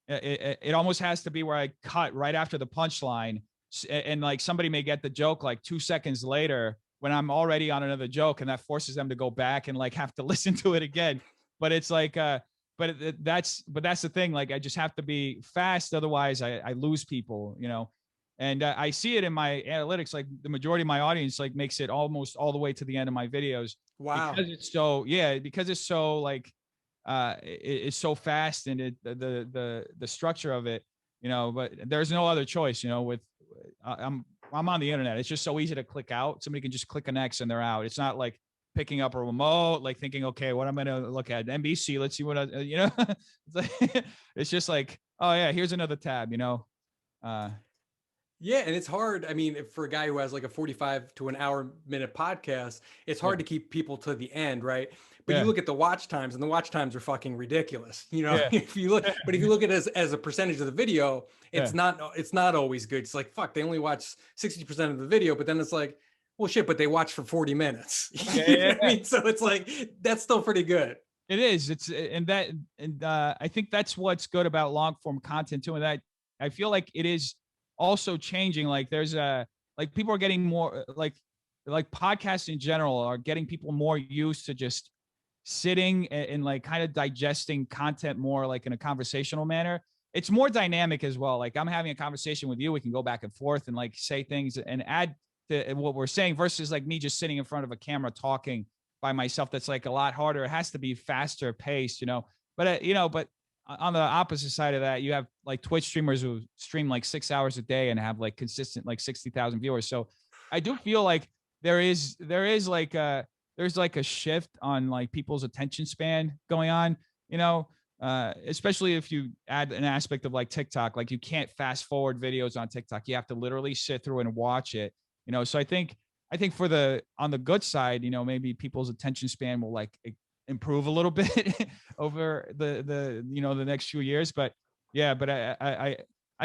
Speaker 2: it almost has to be where I cut right after the punchline, and like somebody may get the joke like 2 seconds later when I'm already on another joke, and that forces them to go back and like have to listen to it again. But it's like that's the thing, like I just have to be fast, otherwise I lose people, you know. And I see it in my analytics, like the majority of my audience like makes it almost all the way to the end of my videos.
Speaker 1: Wow.
Speaker 2: Because it's so, yeah, because it's so like it's so fast, and the structure of it, you know. But there's no other choice, you know. With I'm on the internet, it's just so easy to click out. Somebody can just click an X and they're out. It's not like picking up a remote, like thinking, okay, what I'm gonna look at NBC, let's see what I, you know. It's like, it's just like, oh yeah, here's another tab, you know.
Speaker 1: Yeah, and it's hard. I mean, for a guy who has like a 45 to an hour minute podcast, it's hard to keep people to the end, right? But you look at the watch times, and the watch times are fucking ridiculous. You know, if you look, but if you look at it as a percentage of the video, it's not always good. It's like, fuck, they only watch 60% of the video, but then it's like, well, shit, but they watch for 40 minutes. You know what I mean? So it's like, that's still pretty good.
Speaker 2: It is. It's I think that's what's good about long form content too. And that I feel like it is also changing. Like there's like people are getting more like podcasts in general are getting people more used to just sitting and like kind of digesting content more like in a conversational manner. It's more dynamic as well. Like I'm having a conversation with you, we can go back and forth and like say things and add to what we're saying, versus like me just sitting in front of a camera talking by myself. That's like a lot harder. It has to be faster paced, you know. But you know, but on the opposite side of that, you have like Twitch streamers who stream like 6 hours a day and have like consistent like 60,000 viewers. So I do feel like there's like a shift on like people's attention span going on, you know. Especially if you add an aspect of like TikTok, like you can't fast forward videos on TikTok. You have to literally sit through and watch it, you know. So I think for on the good side, you know, maybe people's attention span will like improve a little bit over the you know, the next few years. But yeah, but I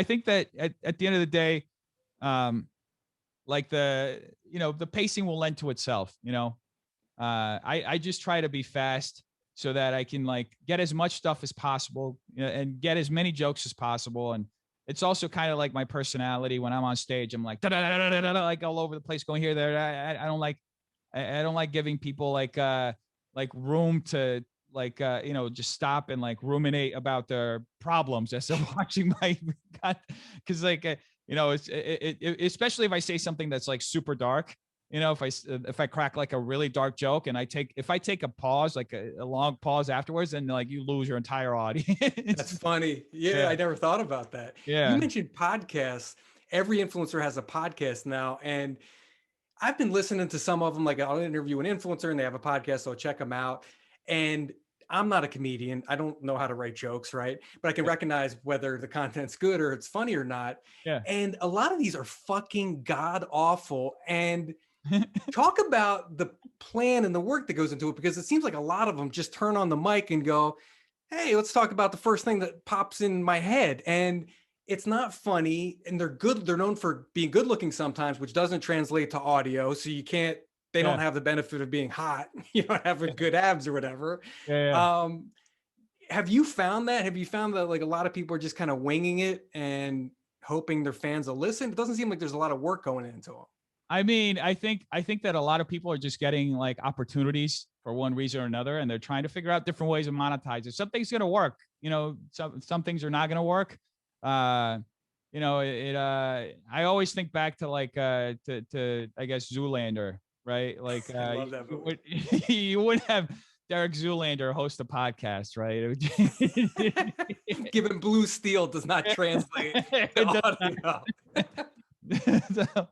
Speaker 2: think that at the end of the day, like the, you know, the pacing will lend to itself, you know. I just try to be fast so that I can like get as much stuff as possible, you know, and get as many jokes as possible. And it's also kind of like my personality. When I'm on stage, I'm like like all over the place, going here, there. I don't like I don't like giving people like room to like you know, just stop and like ruminate about their problems as they're watching my because like you know, especially if I say something that's like super dark. You know, if I crack like a really dark joke and if I take a pause, like a long pause afterwards, then like you lose your entire audience.
Speaker 1: That's funny. Yeah, I never thought about that.
Speaker 2: Yeah.
Speaker 1: You mentioned podcasts. Every influencer has a podcast now, and I've been listening to some of them. Like I'll interview an influencer and they have a podcast, so I'll check them out. And I'm not a comedian. I don't know how to write jokes, right? But I can recognize whether the content's good or it's funny or not.
Speaker 2: Yeah.
Speaker 1: And a lot of these are fucking god awful. And talk about the plan and the work that goes into it, because it seems like a lot of them just turn on the mic and go, hey, let's talk about the first thing that pops in my head. And it's not funny, and they're good. They're known for being good looking sometimes, which doesn't translate to audio. So you can't, they don't have the benefit of being hot, you know, having good abs or whatever. Have you found that? Have you found that like a lot of people are just kind of winging it and hoping their fans will listen? It doesn't seem like there's a lot of work going into them.
Speaker 2: I mean, I think that a lot of people are just getting like opportunities for one reason or another, and they're trying to figure out different ways to monetize it. Some things going to work, you know, some things are not going to work. I always think back to like to I guess Zoolander, right? Like
Speaker 1: I love that movie.
Speaker 2: you wouldn't have Derek Zoolander host a podcast, right?
Speaker 1: Given blue steel does not translate to
Speaker 2: It does
Speaker 1: audio.
Speaker 2: so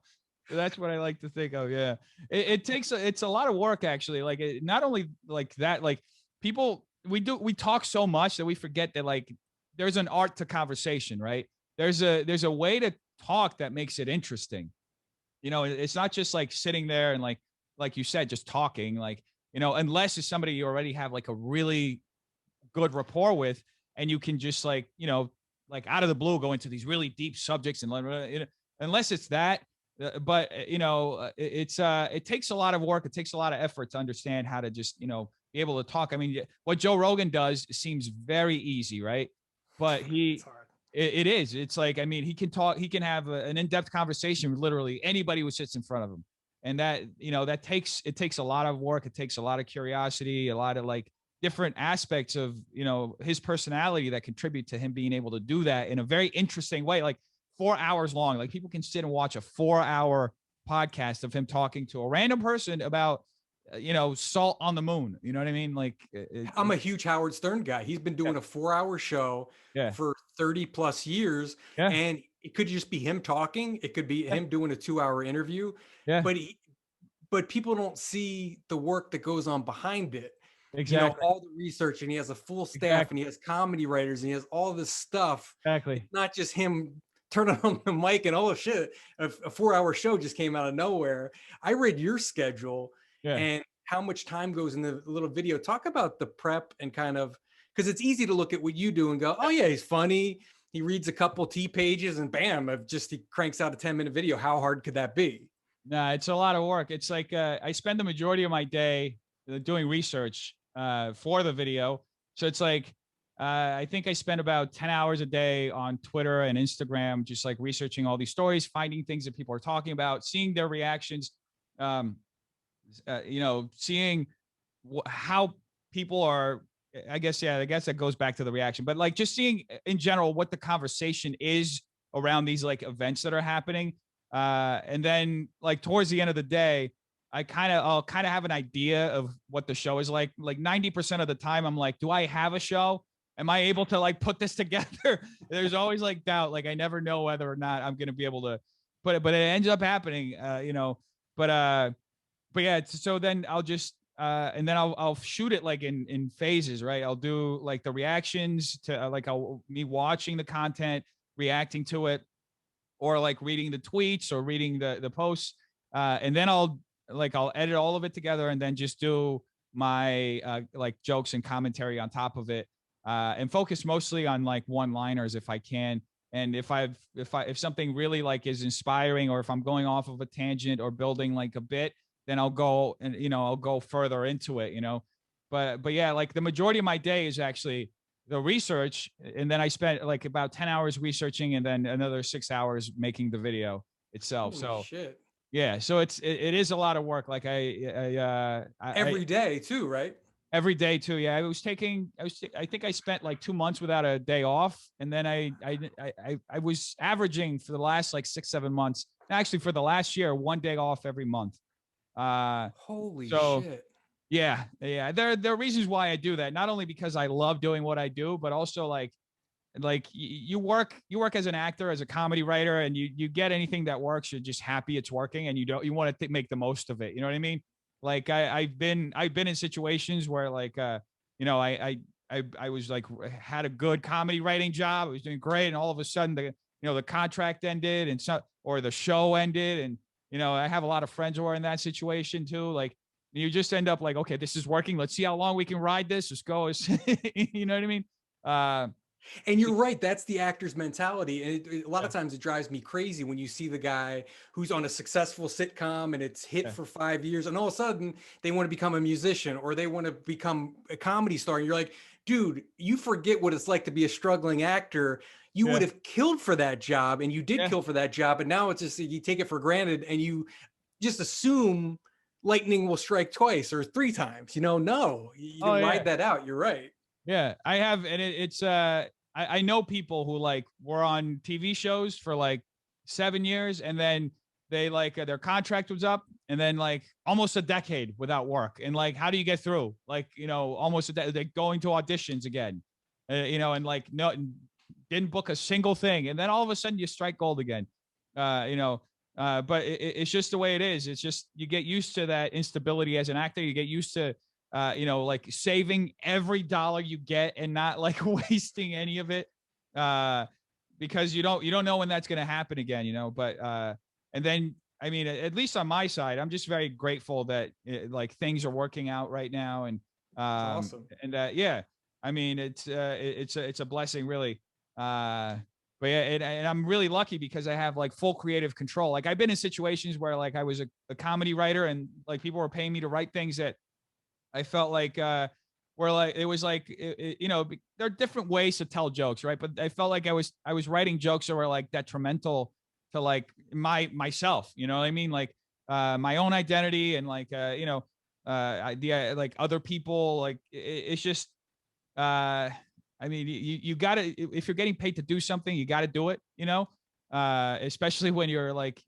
Speaker 2: that's what I like to think of. Yeah, it's a lot of work actually. Like not only like that, like people we talk so much that we forget that like there's an art to conversation, right? There's a way to talk that makes it interesting. It's not just like sitting there and like you said, just talking. Like unless it's somebody you already have like a really good rapport with, and you can just like out of the blue go into these really deep subjects and unless it's that. But it takes a lot of work. It takes a lot of effort to understand how to just be able to talk. I mean, what Joe Rogan does seems very easy, right? But
Speaker 1: It's hard.
Speaker 2: it is. It's like, I mean, he can talk. He can have an in-depth conversation with literally anybody who sits in front of him, and that takes a lot of work. It takes a lot of curiosity, a lot of like different aspects of his personality that contribute to him being able to do that in a very interesting way. Like 4 hours long. Like people can sit and watch a 4-hour podcast of him talking to a random person about, salt on the moon. You know what I mean? Like
Speaker 1: I'm a huge Howard Stern guy. He's been doing a 4-hour show
Speaker 2: yeah,
Speaker 1: for 30 plus years.
Speaker 2: yeah,
Speaker 1: And it could just be him talking. It could be
Speaker 2: yeah,
Speaker 1: him doing a 2-hour interview,
Speaker 2: yeah,
Speaker 1: but people don't see the work that goes on behind it.
Speaker 2: exactly,
Speaker 1: All the research, and he has a full staff,
Speaker 2: exactly,
Speaker 1: and he has comedy writers, and he has all this stuff.
Speaker 2: exactly.
Speaker 1: It's not just him turning on the mic and oh shit, a 4-hour show just came out of nowhere. I read your schedule
Speaker 2: Yeah.
Speaker 1: and how much time goes in the little video. Talk about the prep and kind of, because it's easy to look at what you do and go, oh yeah, he's funny. He reads a couple T pages and bam, he cranks out a 10-minute video. How hard could that be?
Speaker 2: Nah, it's a lot of work. It's like I spend the majority of my day doing research for the video. So it's like I think I spend about 10 hours a day on Twitter and Instagram, just like researching all these stories, finding things that people are talking about, seeing their reactions, um, seeing how people are. I guess that goes back to the reaction, but like just seeing in general what the conversation is around these like events that are happening. And then like towards the end of the day, I'll kind of have an idea of what the show is like. Like 90% of the time, I'm like, do I have a show? Am I able to like put this together? There's always like doubt. Like I never know whether or not I'm going to be able to put it, but it ends up happening, but yeah, so then I'll just, and then I'll shoot it like in phases, right? I'll do like the reactions to me watching the content, reacting to it, or like reading the tweets or reading the posts. And then I'll edit all of it together and then just do my like jokes and commentary on top of it, and focus mostly on like one-liners if I can. And if something really like is inspiring, or if I'm going off of a tangent or building like a bit, then I'll go and I'll go further into it, but yeah, like the majority of my day is actually the research, and then I spent like about 10 hours researching and then another 6 hours making the video itself.
Speaker 1: Holy
Speaker 2: So
Speaker 1: shit.
Speaker 2: yeah, so it is a lot of work. Like
Speaker 1: Every day too, right?
Speaker 2: every day too. Yeah, I think I spent like 2 months without a day off, and then I was averaging for the last like 6-7 months, actually for the last year, 1 day off every month.
Speaker 1: Holy
Speaker 2: So
Speaker 1: shit.
Speaker 2: yeah. There are reasons why I do that. Not only because I love doing what I do, but also like you work as an actor, as a comedy writer, and you get anything that works. You're just happy it's working, and you want to make the most of it. You know what I mean? Like I've been in situations where like I was like had a good comedy writing job. I was doing great, and all of a sudden the contract ended, and or the show ended, and I have a lot of friends who are in that situation too. Like you just end up like, okay, this is working. Let's see how long we can ride this. Just go. You know what I mean?
Speaker 1: And you're right. That's the actor's mentality. And a lot of times it drives me crazy when you see the guy who's on a successful sitcom and it's hit for 5 years, and all of a sudden they want to become a musician or they want to become a comedy star. And you're like, dude, you forget what it's like to be a struggling actor. You would have killed for that job, and you did kill for that job. And now it's just, you take it for granted and you just assume lightning will strike twice or 3 times. No, you ride that out. You're right.
Speaker 2: Yeah, I have, and it's I know people who like were on TV shows for like 7 years, and then they like their contract was up, and then like almost a decade without work. And like, how do you get through? Like, almost they're going to auditions again, and like no, didn't book a single thing, and then all of a sudden you strike gold again. But it's just the way it is. It's just you get used to that instability as an actor. You get used to like saving every dollar you get and not like wasting any of it, because you don't know when that's going to happen again. But and then, I mean, at least on my side, I'm just very grateful that like things are working out right now. And
Speaker 1: awesome.
Speaker 2: And yeah, I mean, it's a blessing, really. But yeah, and I'm really lucky because I have like full creative control. Like I've been in situations where like I was a comedy writer, and like people were paying me to write things that I felt like where like it was like there are different ways to tell jokes, right? But I felt like I was writing jokes that were like detrimental to like myself, you know what I mean? Like my own identity, and like idea, like other people, like it's just I mean, you gotta, if you're getting paid to do something, you gotta do it, especially when you're like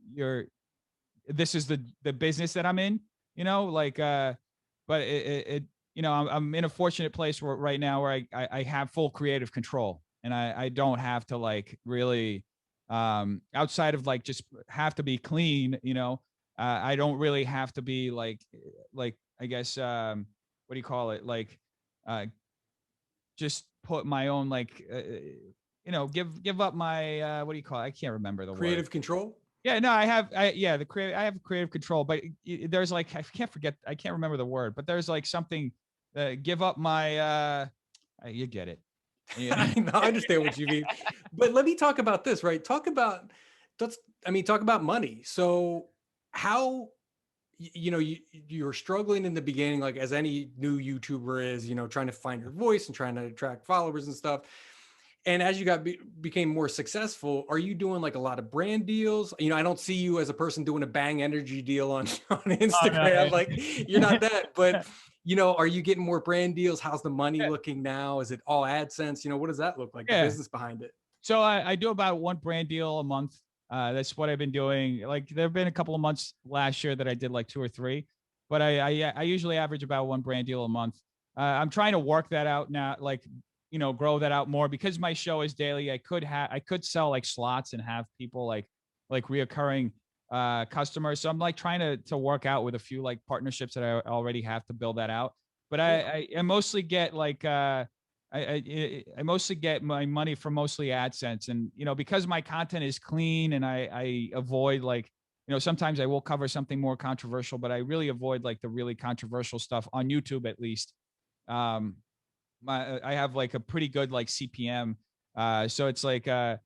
Speaker 2: this is the business that I'm in, like but I'm in a fortunate place right now where I have full creative control, and I don't have to like really outside of like just have to be clean, I don't really have to be like I guess what do you call it, like just put my own like give up my what do you call it? I can't remember the
Speaker 1: Creative
Speaker 2: word.
Speaker 1: control.
Speaker 2: Yeah, no, I have I have creative control, but there's like I can't remember the word, but there's like something give up my you get it. Yeah.
Speaker 1: I understand what you mean. But let me talk about this, right? Talk about money. So how you're struggling in the beginning, like as any new YouTuber is, trying to find your voice and trying to attract followers and stuff. And as you became more successful, are you doing like a lot of brand deals? I don't see you as a person doing a Bang Energy deal on Instagram.
Speaker 2: Oh, no.
Speaker 1: Like you're not that, but are you getting more brand deals? How's the money looking now? Is it all AdSense? What does that look like? The business behind it?
Speaker 2: So I do about one brand deal a month. That's what I've been doing. Like there have been a couple of months last year that I did like 2 or 3, but I usually average about one brand deal a month. I'm trying to work that out now, like, grow that out more, because my show is daily. I could sell like slots and have people like reoccurring customers. So I'm like trying to work out with a few like partnerships that I already have to build that out. But I mostly get like I mostly get my money from mostly AdSense, and because my content is clean, and I avoid like sometimes I will cover something more controversial, but I really avoid like the really controversial stuff on YouTube, at least. I have like a pretty good like CPM, so it's like I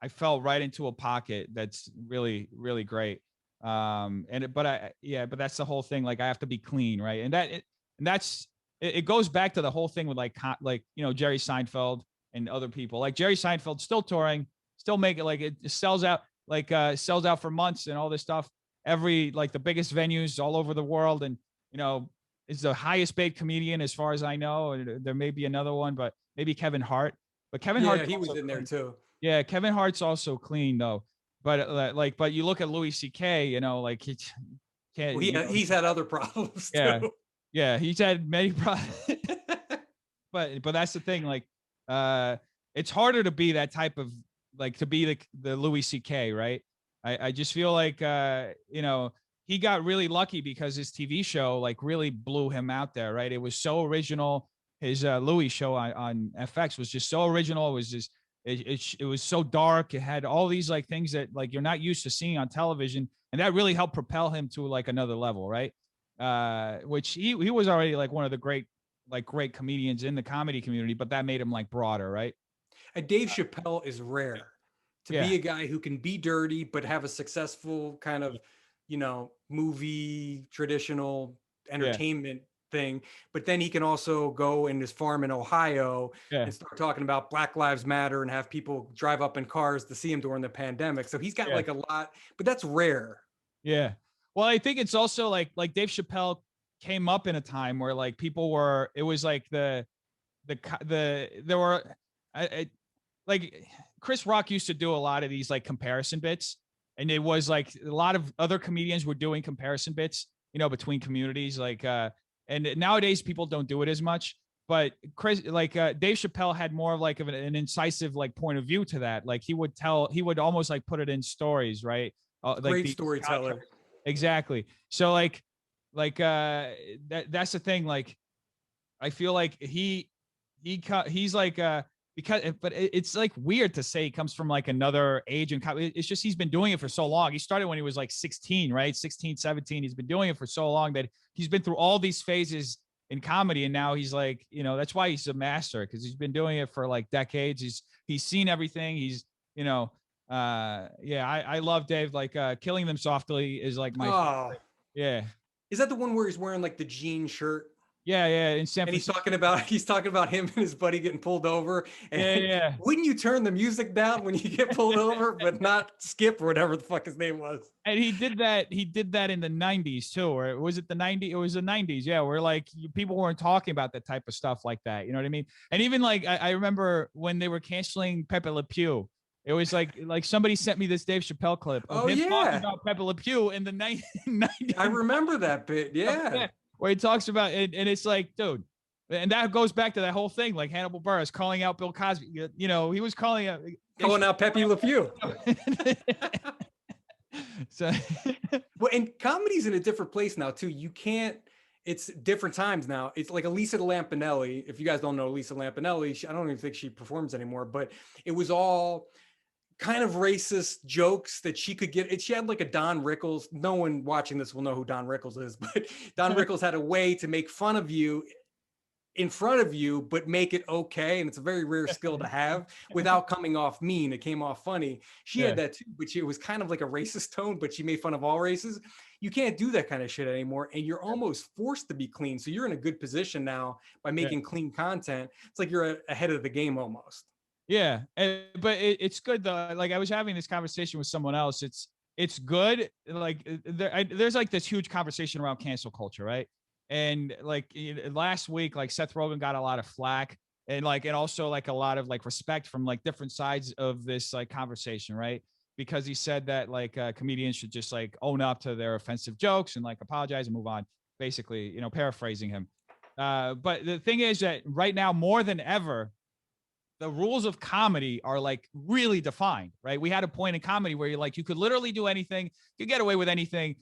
Speaker 2: fell right into a pocket that's really really great. But that's the whole thing. Like I have to be clean, right? And that's it goes back to the whole thing with like Jerry Seinfeld and other people. Like Jerry Seinfeld still touring, still making like it sells out for months and all this stuff. Every like the biggest venues all over the world, and is the highest paid comedian as far as I know. There may be another one, but maybe Kevin Hart. But Kevin Hart,
Speaker 1: he was in there too.
Speaker 2: Yeah, Kevin Hart's also clean though. But but you look at Louis C.K., like he can't.
Speaker 1: Well, he's had other problems too.
Speaker 2: Yeah, he's had many problems. but that's the thing. Like, it's harder to be that type of like to be the Louis C.K., right? I just feel like he got really lucky because his TV show like really blew him out there, right? It was so original. His Louis show on FX was just so original. It was just it was so dark. It had all these like things that like you're not used to seeing on television, and that really helped propel him to like another level, right? Which he was already like one of the great comedians in the comedy community, but that made him like broader, right?
Speaker 1: Dave Chappelle is rare to be a guy who can be dirty but have a successful kind of movie traditional entertainment thing, but then he can also go in his farm in Ohio and start talking about Black Lives Matter and have people drive up in cars to see him during the pandemic. So he's got like a lot, but that's rare.
Speaker 2: Yeah. Well, I think it's also like Dave Chappelle came up in a time where like people were, it was like the there were like Chris Rock used to do a lot of these like comparison bits, and it was like a lot of other comedians were doing comparison bits, between communities. Like, and nowadays people don't do it as much. But Chris, like Dave Chappelle, had more of like an incisive like point of view to that. Like he would almost like put it in stories, right? Like
Speaker 1: Great storyteller.
Speaker 2: Exactly. So that's the thing. Like, I feel like he's like because but it's like weird to say he comes from like another age, and it's just he's been doing it for so long. He started when he was like 16, right? 16, 17. He's been doing it for so long that he's been through all these phases in comedy, and now he's like, that's why he's a master, because he's been doing it for like decades. He's seen everything. He's I love Dave. Like Killing Them Softly is like my favorite. Yeah.
Speaker 1: Is that the one where he's wearing like the jean shirt?
Speaker 2: Yeah, in San Francisco.
Speaker 1: And he's talking about him and his buddy getting pulled over. And
Speaker 2: yeah.
Speaker 1: Wouldn't you turn the music down when you get pulled over, but not Skip or whatever the fuck his name was?
Speaker 2: And he did that in the 90s too, or was it the 90s? It was the 90s, yeah, where like people weren't talking about that type of stuff like that. You know what I mean? And even like I remember when they were canceling Pepe Le Pew. It was like somebody sent me this Dave Chappelle clip of him talking about Pepe Le Pew in the 90s.
Speaker 1: I remember that bit, yeah.
Speaker 2: Where he talks about it, and it's like, dude, and that goes back to that whole thing, like Hannibal Buress calling out Bill Cosby. He was calling
Speaker 1: out Pepe Le Pew.
Speaker 2: So,
Speaker 1: well, and comedy's in a different place now too. You can't. It's different times now. It's like Elisa Lampanelli. If you guys don't know Elisa Lampanelli, I don't even think she performs anymore. But it was all kind of racist jokes that she could get. She had like a Don Rickles. No one watching this will know who Don Rickles is, but Don Rickles had a way to make fun of you in front of you, but make it okay. And it's a very rare skill to have without coming off mean. It came off funny. She had that too, but it was kind of like a racist tone, but she made fun of all races. You can't do that kind of shit anymore. And you're almost forced to be clean. So you're in a good position now by making clean content. It's like you're ahead of the game almost.
Speaker 2: Yeah, but it's good though. Like I was having this conversation with someone else. It's good. Like there's like this huge conversation around cancel culture, right? And like last week, like Seth Rogen got a lot of flack, and also like a lot of like respect from like different sides of this like conversation, right? Because he said that like comedians should just like own up to their offensive jokes and like apologize and move on. Basically, paraphrasing him. But the thing is that right now, more than ever, the rules of comedy are like really defined, right? We had a point in comedy where you could literally do anything, you get away with anything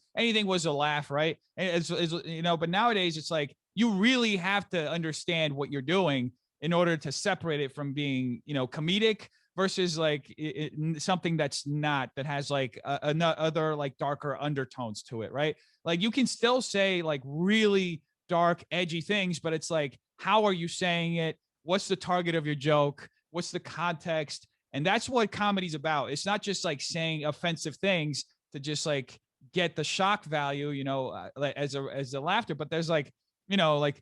Speaker 2: was a laugh, right? And but nowadays it's like you really have to understand what you're doing in order to separate it from being, comedic versus like something that's not, that has like other like darker undertones to it, right? Like you can still say like really dark, edgy things, but it's like, how are you saying it? What's the target of your joke? What's the context? And that's what comedy's about. It's not just like saying offensive things to just like get the shock value, as a laughter. But there's like, and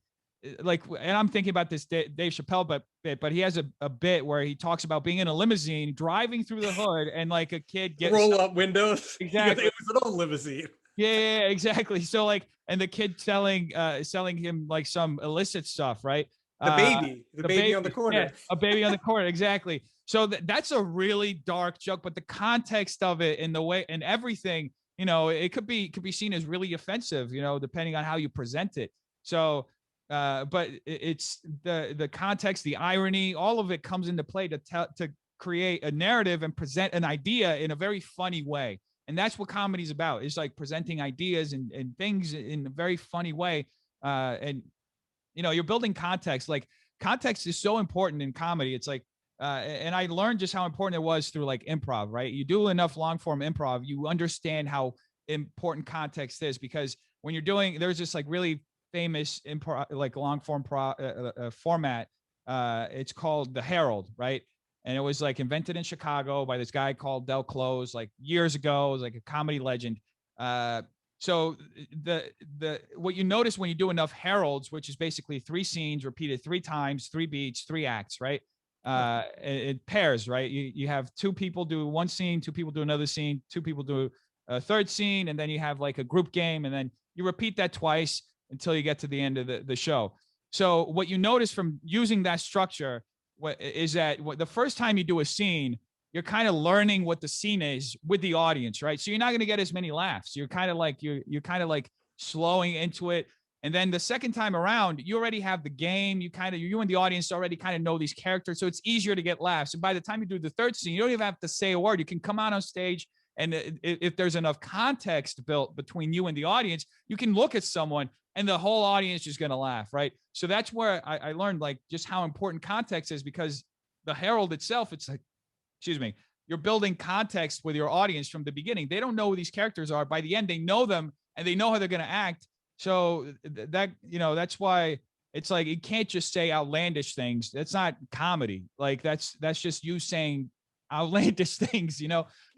Speaker 2: I'm thinking about this Dave Chappelle but he has a bit where he talks about being in a limousine, driving through the hood, and like a kid gets
Speaker 1: roll up windows.
Speaker 2: Exactly.
Speaker 1: It was an old limousine.
Speaker 2: Yeah, exactly. So like, and the kid selling him like some illicit stuff, right?
Speaker 1: The baby on the corner.
Speaker 2: Yeah, a baby on the corner, exactly. So that's a really dark joke, but the context of it and the way and everything, it could be seen as really offensive, depending on how you present it. So, but it's the context, the irony, all of it comes into play to create a narrative and present an idea in a very funny way. And that's what comedy's about. It's like presenting ideas and things in a very funny way. And you're building context. Like context is so important in comedy. It's like, and I learned just how important it was through like improv, right? You do enough long form improv, you understand how important context is, because when you're doing, there's this like really famous improv, like long form format. It's called the Herald, right? And it was like invented in Chicago by this guy called Del Close, like years ago. It was like a comedy legend. So the what you notice when you do enough heralds, which is basically 3 scenes repeated 3 times, 3 beats, 3 acts, right? It pairs, right? You have 2 people do 1 scene, 2 people do another scene, 2 people do a 3rd scene, and then you have like a group game, and then you repeat that twice until you get to the end of the show. So what you notice from using that structure is that the first time you do a scene, you're kind of learning what the scene is with the audience, right? So you're not going to get as many laughs. You're kind of like you're kind of like slowing into it. And then the second time around, you already have the game. You and the audience already kind of know these characters, so it's easier to get laughs. And by the time you do the third scene, you don't even have to say a word. You can come out on stage, and if there's enough context built between you and the audience, you can look at someone and the whole audience is going to laugh, right? So that's where I learned like just how important context is, because the Herald itself, it's like, excuse me, you're building context with your audience from the beginning. They don't know who these characters are. By the end, they know them and they know how they're going to act. So that, that's why it's like, you can't just say outlandish things. That's not comedy. Like that's just you saying outlandish things,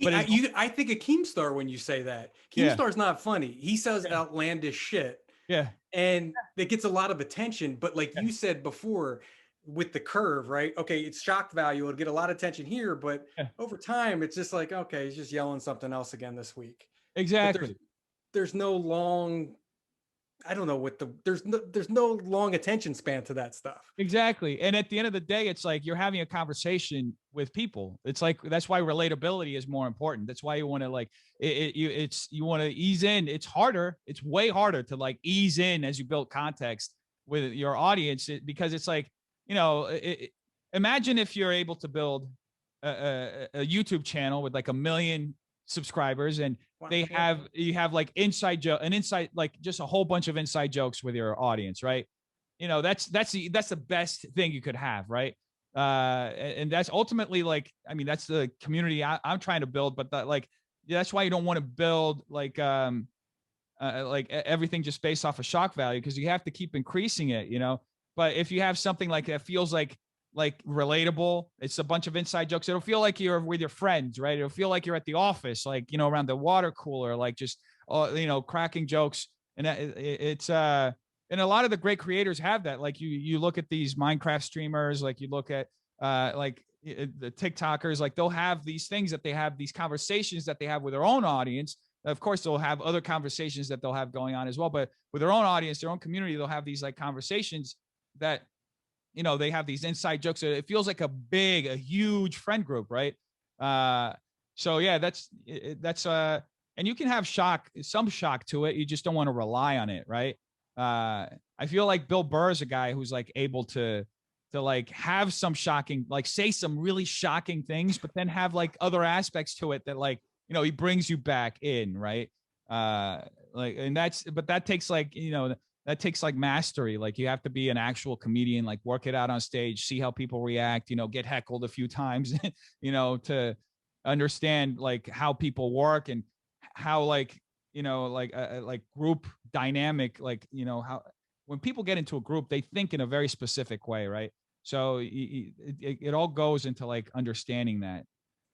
Speaker 1: But I think of Keemstar when you say that. Keemstar's not funny. He says outlandish shit.
Speaker 2: Yeah.
Speaker 1: And it gets a lot of attention. But like you said before, with the curve, right? Okay, it's shock value. It'll get a lot of attention here, but over time, it's just like, okay, he's just yelling something else again this week.
Speaker 2: Exactly.
Speaker 1: There's no long, I don't know what there's no long attention span to that stuff.
Speaker 2: Exactly. And at the end of the day, it's like you're having a conversation with people. It's like, that's why relatability is more important. That's why you want to like, you want to ease in. It's harder. It's way harder to like ease in as you build context with your audience, because it's like, imagine if you're able to build a YouTube channel with like 1 million subscribers, and you have like like just a whole bunch of inside jokes with your audience, right? That's the best thing you could have, right? And that's ultimately like, I mean, that's the community I'm trying to build, but that's why you don't want to build like everything just based off of shock value, because you have to keep increasing it, But if you have something like that feels like relatable, it's a bunch of inside jokes. It'll feel like you're with your friends, right? It'll feel like you're at the office, like, around the water cooler, like just, cracking jokes. And it's, and a lot of the great creators have that. Like you look at these Minecraft streamers, like you look at, the TikTokers, like they'll have these things that they have, these conversations that they have with their own audience. Of course, they'll have other conversations that they'll have going on as well, but with their own audience, their own community, they'll have these like conversations that, they have these inside jokes. It feels like a huge friend group, right? So yeah, that's, and you can have some shock to it. You just don't want to rely on it, right? I feel like Bill Burr is a guy who's like able to like have some shocking, like say some really shocking things, but then have like other aspects to it that like, he brings you back in, right? But that takes like, that takes like mastery. Like you have to be an actual comedian, like work it out on stage, see how people react, get heckled a few times, to understand like how people work and how like, like group dynamic, like, how, when people get into a group, they think in a very specific way, right? So it all goes into like understanding that.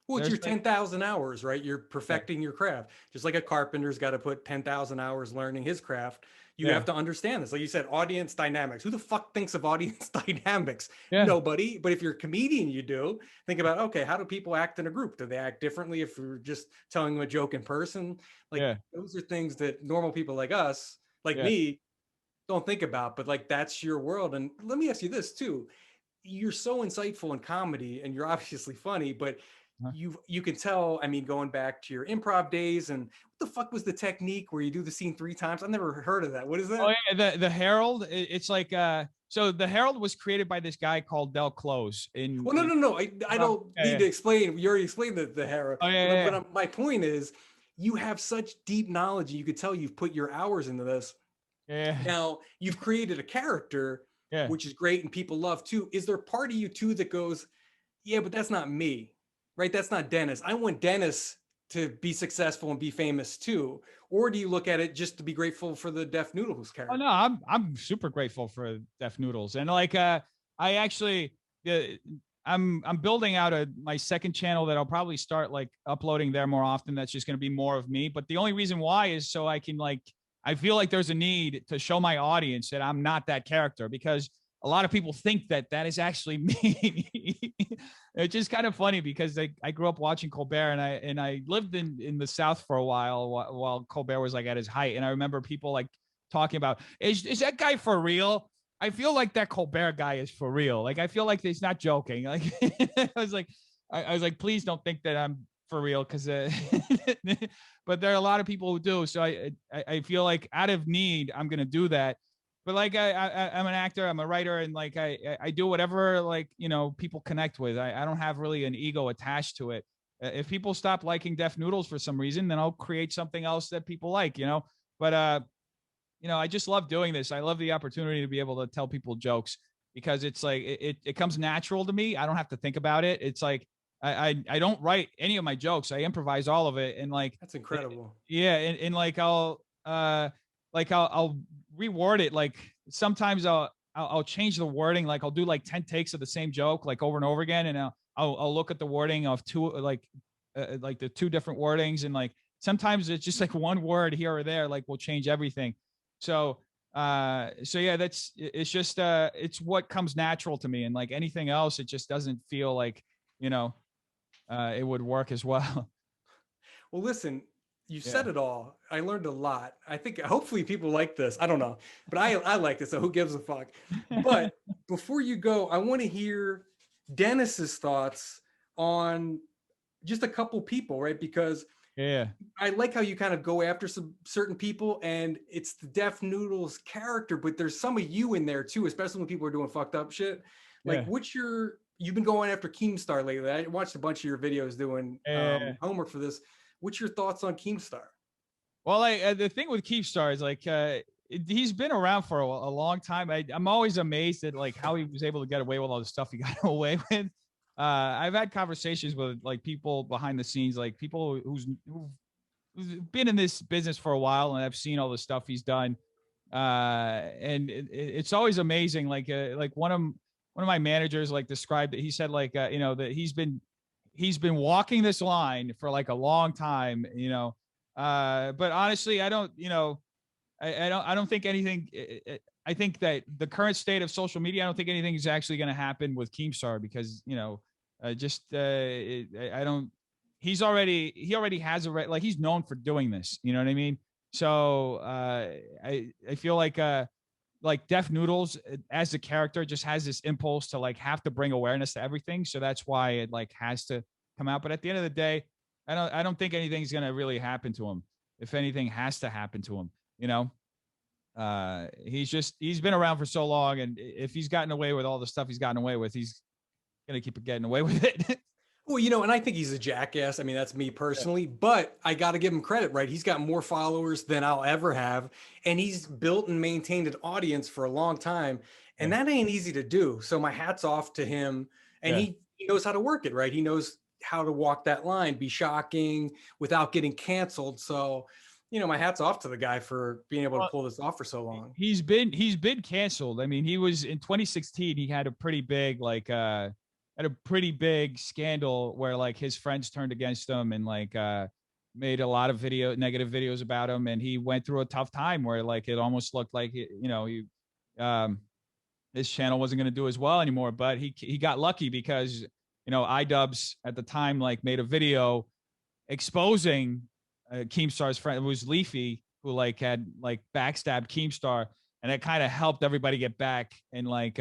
Speaker 1: Well, it's your 10,000 hours, right? You're perfecting your craft. Just like a carpenter's got to put 10,000 hours learning his craft. You have to understand this. Like you said, audience dynamics. Who the fuck thinks of audience dynamics? Nobody. But if you're a comedian, you do. Think about, okay, how do people act in a group? Do they act differently if you're just telling them a joke in person? Like those are things that normal people like us, like me, don't think about. But like that's your world. And let me ask you this too. You're so insightful in comedy and you're obviously funny, but you can tell, I mean, going back to your improv days, and what the fuck was the technique where you do the scene 3 times? I've never heard of that. What is that?
Speaker 2: Oh yeah, the Herald. It's like so the Herald was created by this guy called Del Close.
Speaker 1: Well, no. I don't need to explain. You already explained the Herald.
Speaker 2: Oh, yeah,
Speaker 1: but my point is, you have such deep knowledge. You could tell you've put your hours into this.
Speaker 2: Yeah.
Speaker 1: Now you've created a character, which is great, and people love too. Is there part of you too that goes, yeah, but that's not me? Right? That's not Dennis. I want Dennis to be successful and be famous too. Or do you look at it just to be grateful for the Def Noodles character?
Speaker 2: Oh no, I'm super grateful for Def Noodles. And like I actually I'm building out my second channel that I'll probably start like uploading there more often. That's just going to be more of me. But the only reason why is so I can like, I feel like there's a need to show my audience that I'm not that character, because a lot of people think that is actually me. It's just kind of funny because I grew up watching Colbert, and I lived in the South for a while Colbert was like at his height. And I remember people like talking about, is that guy for real? I feel like that Colbert guy is for real. Like, I feel like he's not joking. Like, I was like, please don't think that I'm for real, because, but there are a lot of people who do. So I feel like out of need, I'm gonna do that. But like, I'm an actor, I'm a writer, and like, I do whatever, like, you know, people connect with. I don't have really an ego attached to it. If people stop liking Def Noodles for some reason, then I'll create something else that people like, you know. But you know, I just love doing this. I love the opportunity to be able to tell people jokes, because it's like it comes natural to me. I don't have to think about it. It's like I don't write any of my jokes. I improvise all of it, and like
Speaker 1: That's incredible.
Speaker 2: yeah, and like I'll reword it. Like sometimes I'll change the wording. Like I'll do like 10 takes of the same joke like over and over again, and I'll look at the wording of two like the two different wordings, and like sometimes it's just like one word here or there like will change everything. So so yeah, it's just it's what comes natural to me, and like anything else, it just doesn't feel like, you know, it would work as well.
Speaker 1: Well, listen, you
Speaker 2: Yeah.
Speaker 1: said it all. I learned a lot. I think hopefully people like this. I don't know, but I like this. So who gives a fuck? But before you go, I want to hear Dennis's thoughts on just a couple people, right? Because
Speaker 2: Yeah.
Speaker 1: I like how you kind of go after some certain people, and it's the Def Noodles character, but there's some of you in there too, especially when people are doing fucked up shit. Like,
Speaker 2: Yeah.
Speaker 1: you've been going after Keemstar lately. I watched a bunch of your videos doing
Speaker 2: Yeah.
Speaker 1: homework for this. What's your thoughts on Keemstar?
Speaker 2: Well, like the thing with Keemstar is like he's been around for a long time. I'm always amazed at like how he was able to get away with all the stuff he got away with. I've had conversations with like people behind the scenes, like people who's been in this business for a while, and I've seen all the stuff he's done. And it's always amazing. Like one of my managers like described it. He said like you know, that he's been walking this line for like a long time, you know. But honestly, I don't, you know, I don't think anything. I think that the current state of social media, I don't think anything is actually going to happen with Keemstar, because you know, I don't. He already has a like he's known for doing this. You know what I mean? So I feel like Def Noodles as a character just has this impulse to like have to bring awareness to everything. So that's why it like has to come out. But at the end of the day, I don't think anything's gonna really happen to him. If anything has to happen to him, you know. He's been around for so long, and if he's gotten away with all the stuff he's gotten away with, he's gonna keep getting away with it.
Speaker 1: Well, and I think he's a jackass. I mean, that's me personally, but I got to give him credit, right? He's got more followers than I'll ever have, and he's built and maintained an audience for a long time, and
Speaker 2: Yeah.
Speaker 1: that ain't easy to do. So my hat's off to him, and
Speaker 2: Yeah.
Speaker 1: he knows how to work it, right? He knows how to walk that line, be shocking without getting canceled. So, my hat's off to the guy for being able to
Speaker 2: Well,
Speaker 1: pull this off for so long.
Speaker 2: he's been canceled. I mean, he was in 2016. He had a pretty big had a pretty big scandal where like his friends turned against him and like made a lot of negative videos about him, and he went through a tough time where like it almost looked like he um his channel wasn't going to do as well anymore. But he got lucky because iDubbbz at the time like made a video exposing Keemstar's friend. It was Leafy who like had like backstabbed Keemstar, and it kind of helped everybody get back and like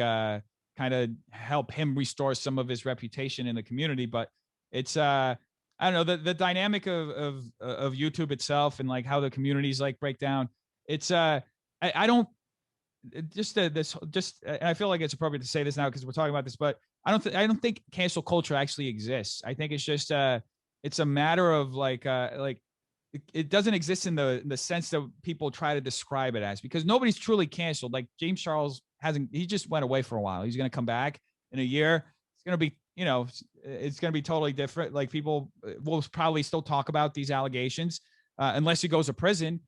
Speaker 2: kind of help him restore some of his reputation in the community. But it's I don't know, the dynamic of YouTube itself and like how the communities like break down. It's I don't just this just I feel like it's appropriate to say this now because we're talking about this, but I don't think cancel culture actually exists. I think it's just it's a matter of like it doesn't exist in the sense that people try to describe it as, because nobody's truly canceled. Like James Charles he just went away for a while. He's going to come back in a year. It's going to be, it's going to be totally different. Like people will probably still talk about these allegations unless he goes to prison,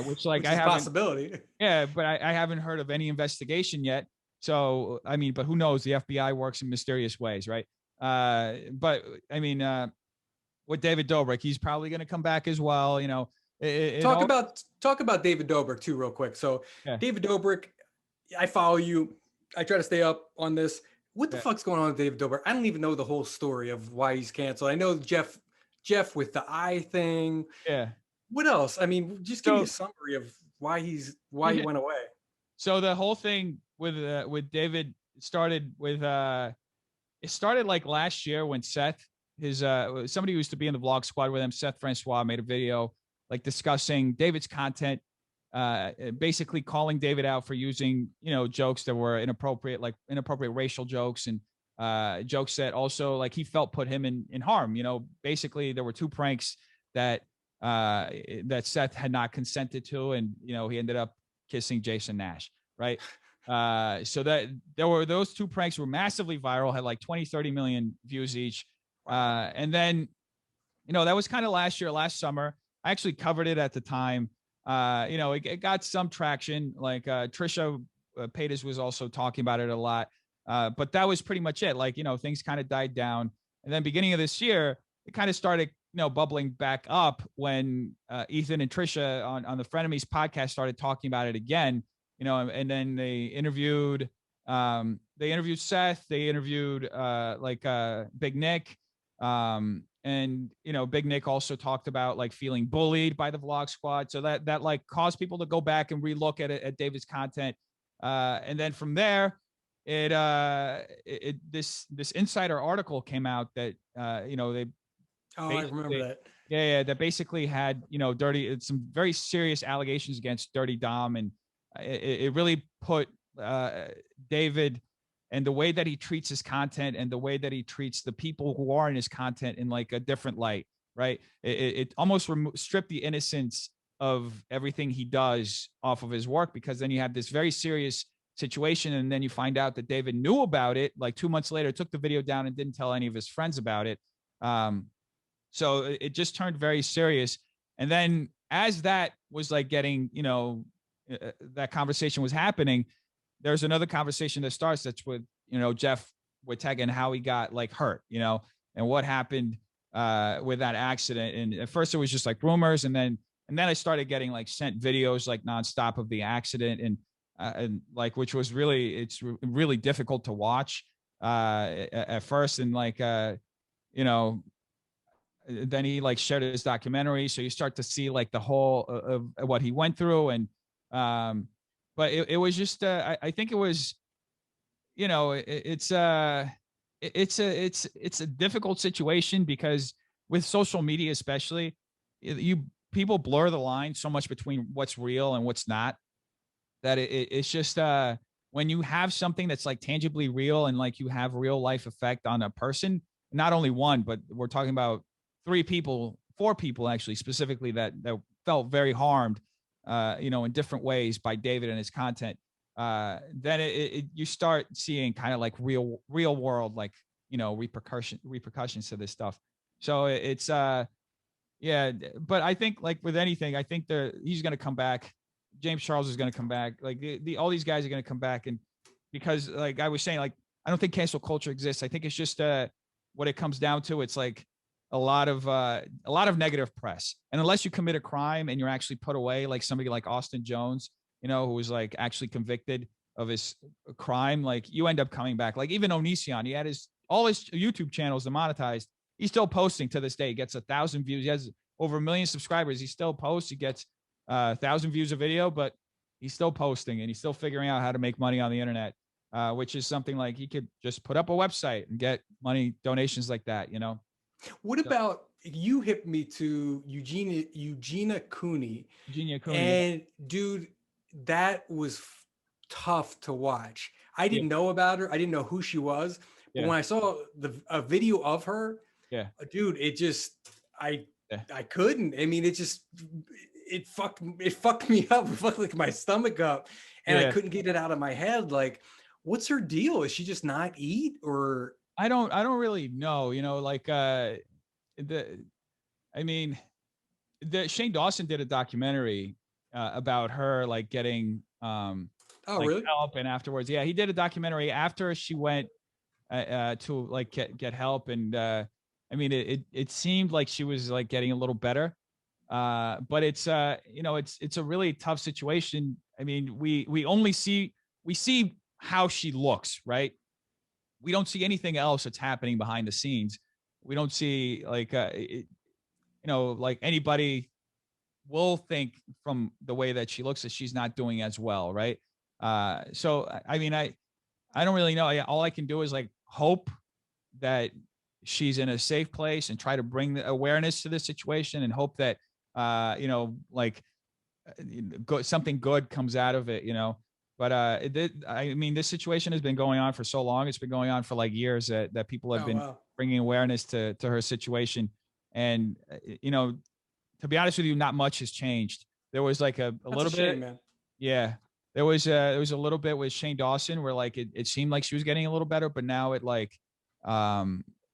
Speaker 2: which like
Speaker 1: Which
Speaker 2: I
Speaker 1: is a
Speaker 2: haven't.
Speaker 1: possibility.
Speaker 2: Yeah, but I haven't heard of any investigation yet. So I mean, but who knows? The FBI works in mysterious ways, right? But I mean, with David Dobrik, he's probably going to come back as well.
Speaker 1: Talk about David Dobrik too, real quick. So
Speaker 2: yeah,
Speaker 1: David Dobrik, I follow you. I try to stay up on this. What the
Speaker 2: yeah.
Speaker 1: fuck's going on with David Dobrik? I don't even know the whole story of why he's canceled. I know Jeff with the eye thing.
Speaker 2: Yeah.
Speaker 1: What else? I mean, just give me a summary of why he went away.
Speaker 2: So the whole thing with David, it started like last year when Seth, his somebody who used to be in the vlog squad with him, Seth Francois, made a video like discussing David's content, basically calling David out for using, jokes that were inappropriate, like inappropriate racial jokes, and jokes that also like he felt put him in harm. Basically there were two pranks that that Seth had not consented to, and he ended up kissing Jason Nash, right? So that those two pranks were massively viral, had like 20, 30 million views each. And then, that was kind of last summer. I actually covered it at the time. It got some traction. Like Trisha Paytas was also talking about it a lot. But that was pretty much it. Like, things kind of died down. And then beginning of this year, it kind of started, bubbling back up when Ethan and Trisha on the Frenemies podcast started talking about it again. And then they interviewed Seth, they interviewed Big Nick. And Big Nick also talked about like feeling bullied by the vlog squad. So that like caused people to go back and relook at David's content. And then from there, this insider article came out that they
Speaker 1: I remember that.
Speaker 2: Yeah, that basically had some very serious allegations against Dirty Dom, and it really put David and the way that he treats his content and the way that he treats the people who are in his content in like a different light, right? It almost stripped the innocence of everything he does off of his work, because then you have this very serious situation, and then you find out that David knew about it like 2 months later, took the video down and didn't tell any of his friends about it. So it just turned very serious. And then as that was like getting, that conversation was happening, there's another conversation that starts that's with, Jeff Wittega and how he got like hurt, and what happened with that accident. And at first it was just like rumors. And then I started getting like sent videos like nonstop of the accident, and like, which was it's really difficult to watch at first. And like, then he like shared his documentary, so you start to see like the whole of what he went through. And but it was just I think it was, it's a difficult situation, because with social media especially, people blur the line so much between what's real and what's not, that it's just when you have something that's like tangibly real and like you have real life effect on a person, not only one, but we're talking about 4 people actually specifically that felt very harmed, in different ways by David and his content. Then you start seeing kind of like real world, like, repercussions to this stuff. So it's yeah, but I think like with anything, I think he's going to come back. James Charles is going to come back. Like all these guys are going to come back. And because like I was saying, like, I don't think cancel culture exists. I think it's just what it comes down to. It's like a lot of negative press. And unless you commit a crime and you're actually put away, like somebody like Austin Jones, who was like actually convicted of his crime, like you end up coming back. Like even Onision, he had all his YouTube channels demonetized. He's still posting to this day. He gets 1,000 views. He has over 1 million subscribers. He still posts. He gets 1,000 views a video, but he's still posting, and he's still figuring out how to make money on the internet, which is something like he could just put up a website and get money donations like that,
Speaker 1: What about you hit me to Eugenia Cooney?
Speaker 2: Eugenia Cooney.
Speaker 1: And dude, that was tough to watch. I didn't know about her. I didn't know who she was. But when I saw a video of her, dude, it just I couldn't. I mean, it fucked me up. It fucked like my stomach up, and I couldn't get it out of my head. Like, what's her deal? Is she just not eat, or?
Speaker 2: I don't really know, like Shane Dawson did a documentary about her, like getting
Speaker 1: really?
Speaker 2: help, and afterwards, he did a documentary after she went to like get help, and it seemed like she was like getting a little better, but it's it's a really tough situation. I mean, we see how she looks, right? We don't see anything else that's happening behind the scenes. We don't see like, like anybody will think from the way that she looks that she's not doing as well, right? So I mean, I don't really know. All I can do is like hope that she's in a safe place and try to bring the awareness to this situation and hope that, like something good comes out of it, But I mean, this situation has been going on for so long. It's been going on for like years that people have
Speaker 1: Oh,
Speaker 2: been
Speaker 1: wow.
Speaker 2: bringing awareness to her situation. And, to be honest with you, not much has changed. There was like a
Speaker 1: That's a
Speaker 2: little bit.
Speaker 1: shame, man.
Speaker 2: Yeah. There was a little bit with Shane Dawson where like it seemed like she was getting a little better, but now it like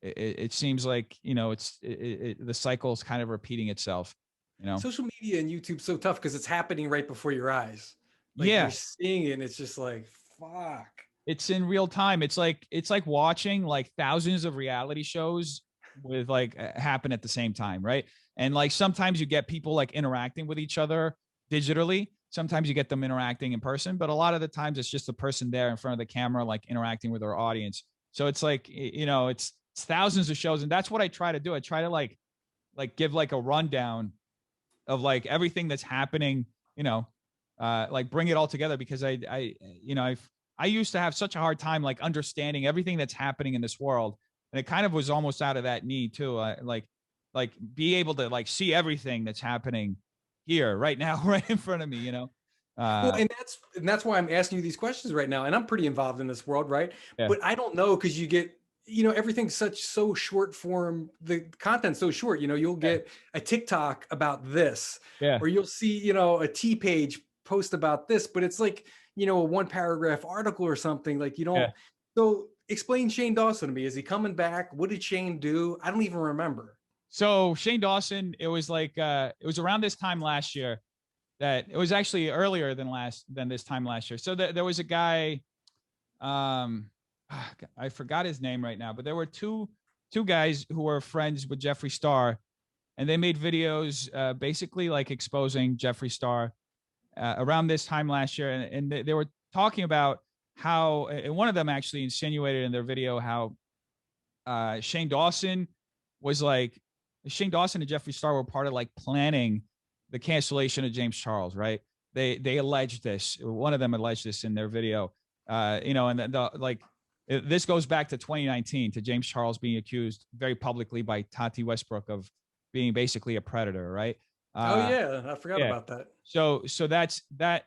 Speaker 2: it seems like the cycle is kind of repeating itself.
Speaker 1: Social media and YouTube's so tough because it's happening right before your eyes. Like you're
Speaker 2: Yeah,
Speaker 1: seeing it, and it's just like fuck.
Speaker 2: it's in real time. It's like watching like thousands of reality shows with like happen at the same time, right? And like sometimes you get people like interacting with each other digitally. Sometimes you get them interacting in person, but a lot of the times it's just the person there in front of the camera, like interacting with their audience. So it's like, it's thousands of shows. And that's what I try to do. I try to like give like a rundown of like everything that's happening, like bring it all together because I used to have such a hard time like understanding everything that's happening in this world. And it kind of was almost out of that need too. Like be able to like see everything that's happening here right now, right in front of me,
Speaker 1: Well,
Speaker 2: Uh,
Speaker 1: and that's why I'm asking you these questions right now. And I'm pretty involved in this world, right?
Speaker 2: yeah,
Speaker 1: But I don't know because you get, everything's so short form. The content's so short. You'll
Speaker 2: yeah,
Speaker 1: get a TikTok about this,
Speaker 2: yeah,
Speaker 1: or you'll see, a T page post about this, but it's like, a one paragraph article or something. Like you
Speaker 2: yeah.
Speaker 1: don't. So explain Shane Dawson to me. Is he coming back? What did Shane do? I don't even remember.
Speaker 2: So Shane Dawson, it was like it was around this time last year that it was actually earlier than this time last year. So there was a guy, um, I forgot his name right now, but there were two guys who were friends with Jeffree Star, and they made videos basically like exposing Jeffree Star around this time last year, and they were talking about how, and one of them actually insinuated in their video how Shane Dawson was like Shane Dawson and Jeffree Star were part of like planning the cancellation of James Charles, right? They alleged this. One of them alleged this in their video. And this goes back to 2019 to James Charles being accused very publicly by Tati Westbrook of being basically a predator, right?
Speaker 1: Oh yeah, I forgot
Speaker 2: Yeah.
Speaker 1: about that.
Speaker 2: So that's that.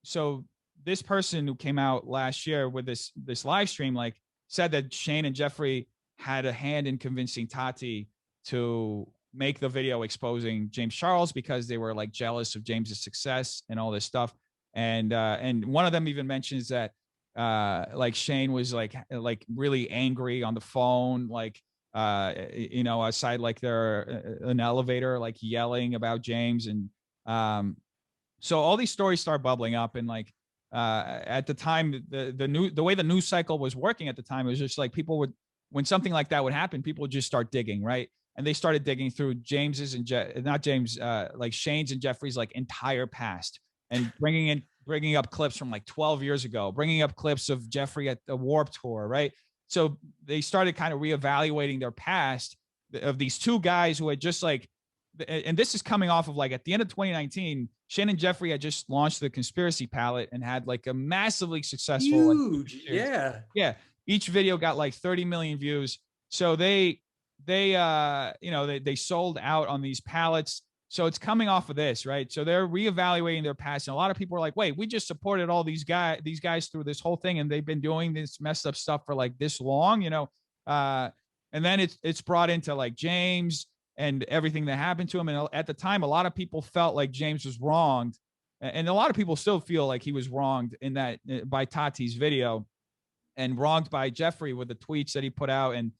Speaker 2: So this person who came out last year with this live stream like said that Shane and Jeffree had a hand in convincing Tati to make the video exposing James Charles because they were like jealous of James's success and all this stuff. And one of them even mentions that like Shane was like really angry on the phone, like outside like they're an elevator, like yelling about James. And so all these stories start bubbling up, and like at the time the way the news cycle was working at the time, it was just like people would, when something like that would happen, people would just start digging, right? And they started digging through James's and not James, like Shane's and Jeffree's like entire past, and bringing up clips from like 12 years ago, bringing up clips of Jeffree at the Warped Tour, right? So they started kind of reevaluating their past of these two guys who had just like, and this is coming off of like at the end of 2019, Shane and Jeffree had just launched the Conspiracy Palette and had like a massively successful,
Speaker 1: Huge,
Speaker 2: like,
Speaker 1: yeah.
Speaker 2: yeah. Each video got like 30 million views. So they sold out on these palettes. So it's coming off of this, right? So they're reevaluating their past. And a lot of people are like, wait, we just supported all these guys through this whole thing, and they've been doing this messed up stuff for like this long, and then it's brought into like James and everything that happened to him. And at the time, a lot of people felt like James was wronged. And a lot of people still feel like he was wronged in that by Tati's video, and wronged by Jeffree with the tweets that he put out, and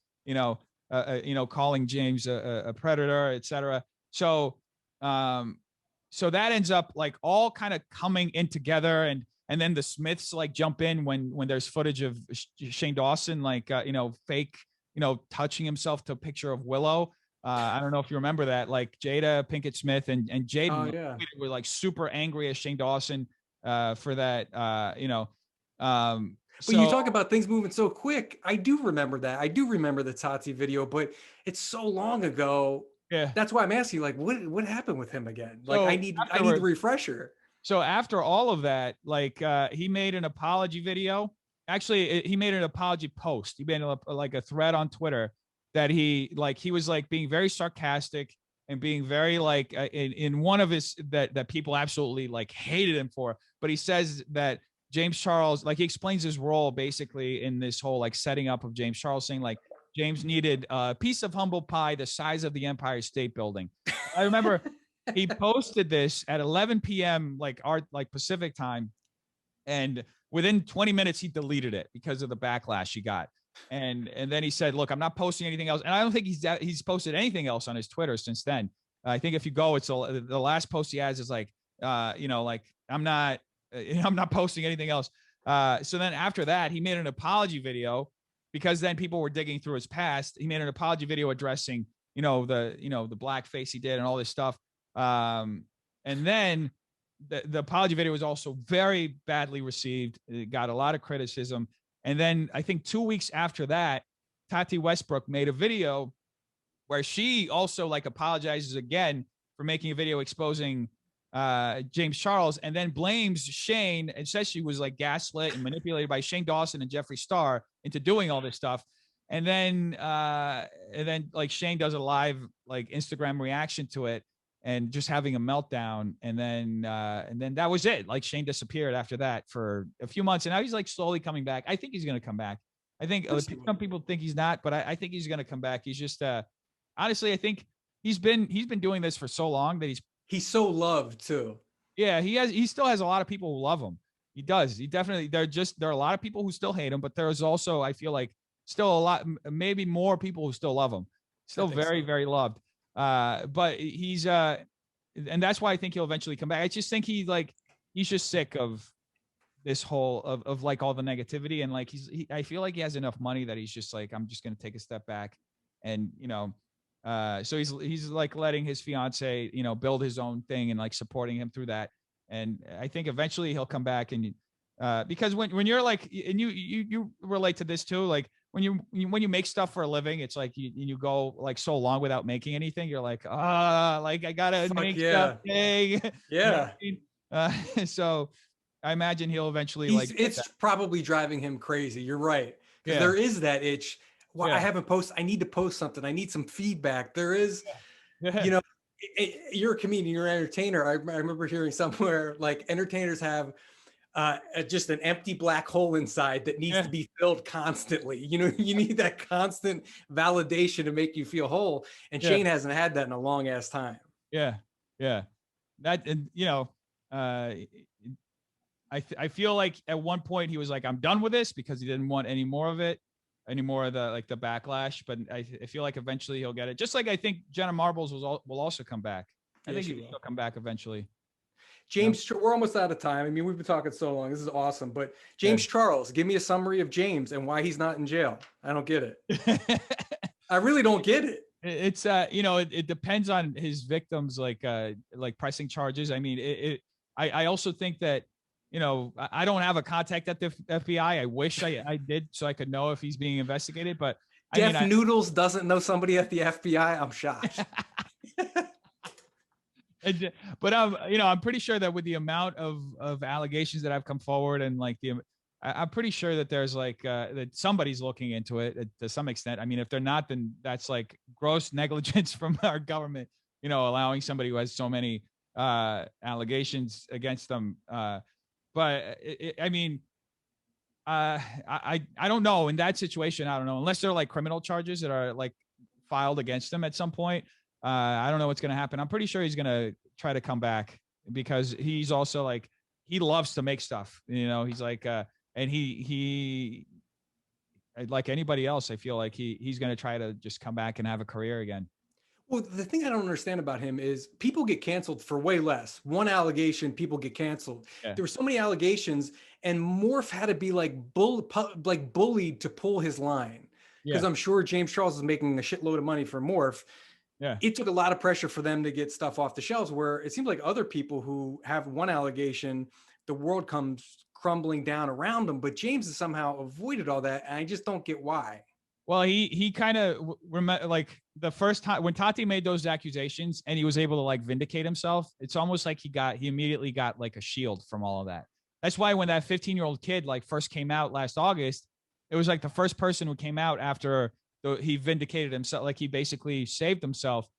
Speaker 2: calling James a predator, etc. So that ends up like all kind of coming in together, and then the Smiths like jump in when there's footage of Shane Dawson like fake touching himself to a picture of Willow. I don't know if you remember that, like Jada Pinkett Smith and Jaden were like super angry at Shane Dawson for that.
Speaker 1: But you talk about things moving so quick. I do remember that. I do remember the Tati video, but it's so long ago.
Speaker 2: Yeah.
Speaker 1: That's why I'm asking, like, what happened with him again? Like,
Speaker 2: So
Speaker 1: I need the refresher.
Speaker 2: So after all of that, like he made an apology video. Actually, he made an apology post. He made like a thread on Twitter that he was like being very sarcastic and being very like in one of his that people absolutely like hated him for. But he says that James Charles, like he explains his role basically in this whole like setting up of James Charles, saying like James needed a piece of humble pie the size of the Empire State Building. I remember he posted this at 11 p.m. like Pacific time, and within 20 minutes he deleted it because of the backlash he got. And then he said, "Look, I'm not posting anything else." And I don't think he's posted anything else on his Twitter since then. I think if you go, it's the last post he has is like, like I'm not posting anything else. So then after that, he made an apology video because then people were digging through his past. He made an apology video addressing, the blackface he did and all this stuff. And then the apology video was also very badly received. It got a lot of criticism. And then I think 2 weeks after that, Tati Westbrook made a video where she also like apologizes again for making a video exposing James Charles, and then blames Shane and says she was like gaslit and manipulated by Shane Dawson and Jeffree Star into doing all this stuff. And then like Shane does a live like Instagram reaction to it and just having a meltdown. And then that was it. Like Shane disappeared after that for a few months. And now he's like slowly coming back. I think he's going to come back. I think some people think he's not, but I think he's going to come back. He's just, honestly, I think he's been doing this for so long that
Speaker 1: he's so loved too.
Speaker 2: Yeah, he still has a lot of people who love him. He does. He definitely, there are a lot of people who still hate him, but there's also, I feel like still a lot, maybe more people who still love him. Still very, very loved. But he's and that's why I think he'll eventually come back. I just think he's just sick of this whole of like all the negativity, and like I feel like he has enough money that he's just like, I'm just gonna take a step back. And so he's like letting his fiance build his own thing and like supporting him through that. And I think eventually he'll come back. And because when you're like, and you relate to this too, like when you make stuff for a living, it's like you go like so long without making anything, you're like, like I gotta make something.
Speaker 1: Yeah.
Speaker 2: So I imagine he'll eventually
Speaker 1: it's probably driving him crazy. You're right. Because there is that itch. Well, I haven't posted. I need to post something. I need some feedback. There is, you're a comedian, you're an entertainer. I remember hearing somewhere like entertainers have just an empty black hole inside that needs to be filled constantly. You need that constant validation to make you feel whole. And Shane hasn't had that in a long ass time.
Speaker 2: Yeah. Yeah. That, and I feel like at one point he was like, I'm done with this, because he didn't want any more of it, any more of the backlash. But I feel like eventually he'll get it. Just like I think Jenna Marbles will also come back. I think he'll come back eventually.
Speaker 1: James, we're almost out of time. I mean, we've been talking so long. This is awesome. But James Charles, give me a summary of James and why he's not in jail. I don't get it. I really don't get it.
Speaker 2: It's it depends on his victims, like pressing charges. I mean, I also think that, I don't have a contact at the FBI. I wish I did, so I could know if he's being investigated. But
Speaker 1: Def Noodles doesn't know somebody at the FBI. I'm shocked.
Speaker 2: But I'm pretty sure that with the amount of allegations that have come forward, and like I'm pretty sure that there's that somebody's looking into it to some extent. I mean, if they're not, then that's like gross negligence from our government, allowing somebody who has so many allegations against them. But I mean, I don't know. In that situation, I don't know, unless they're like criminal charges that are like filed against them at some point. I don't know what's going to happen. I'm pretty sure he's going to try to come back, because he's also like, he loves to make stuff, he's like, and he like anybody else, I feel like he's going to try to just come back and have a career again.
Speaker 1: Well, the thing I don't understand about him is people get canceled for way less. One allegation, people get canceled. Yeah. There were so many allegations, and Morph had to be like bullied to pull his line, because I'm sure James Charles is making a shitload of money for Morph.
Speaker 2: Yeah.
Speaker 1: It took a lot of pressure for them to get stuff off the shelves, where it seems like other people who have one allegation, the world comes crumbling down around them. But James has somehow avoided all that, and I just don't get why.
Speaker 2: Well, he kind of remember like the first time when Tati made those accusations and he was able to like vindicate himself. It's almost like he immediately got like a shield from all of that. That's why when that 15-year-old kid like first came out last August, it was like the first person who came out after he vindicated himself, like he basically saved himself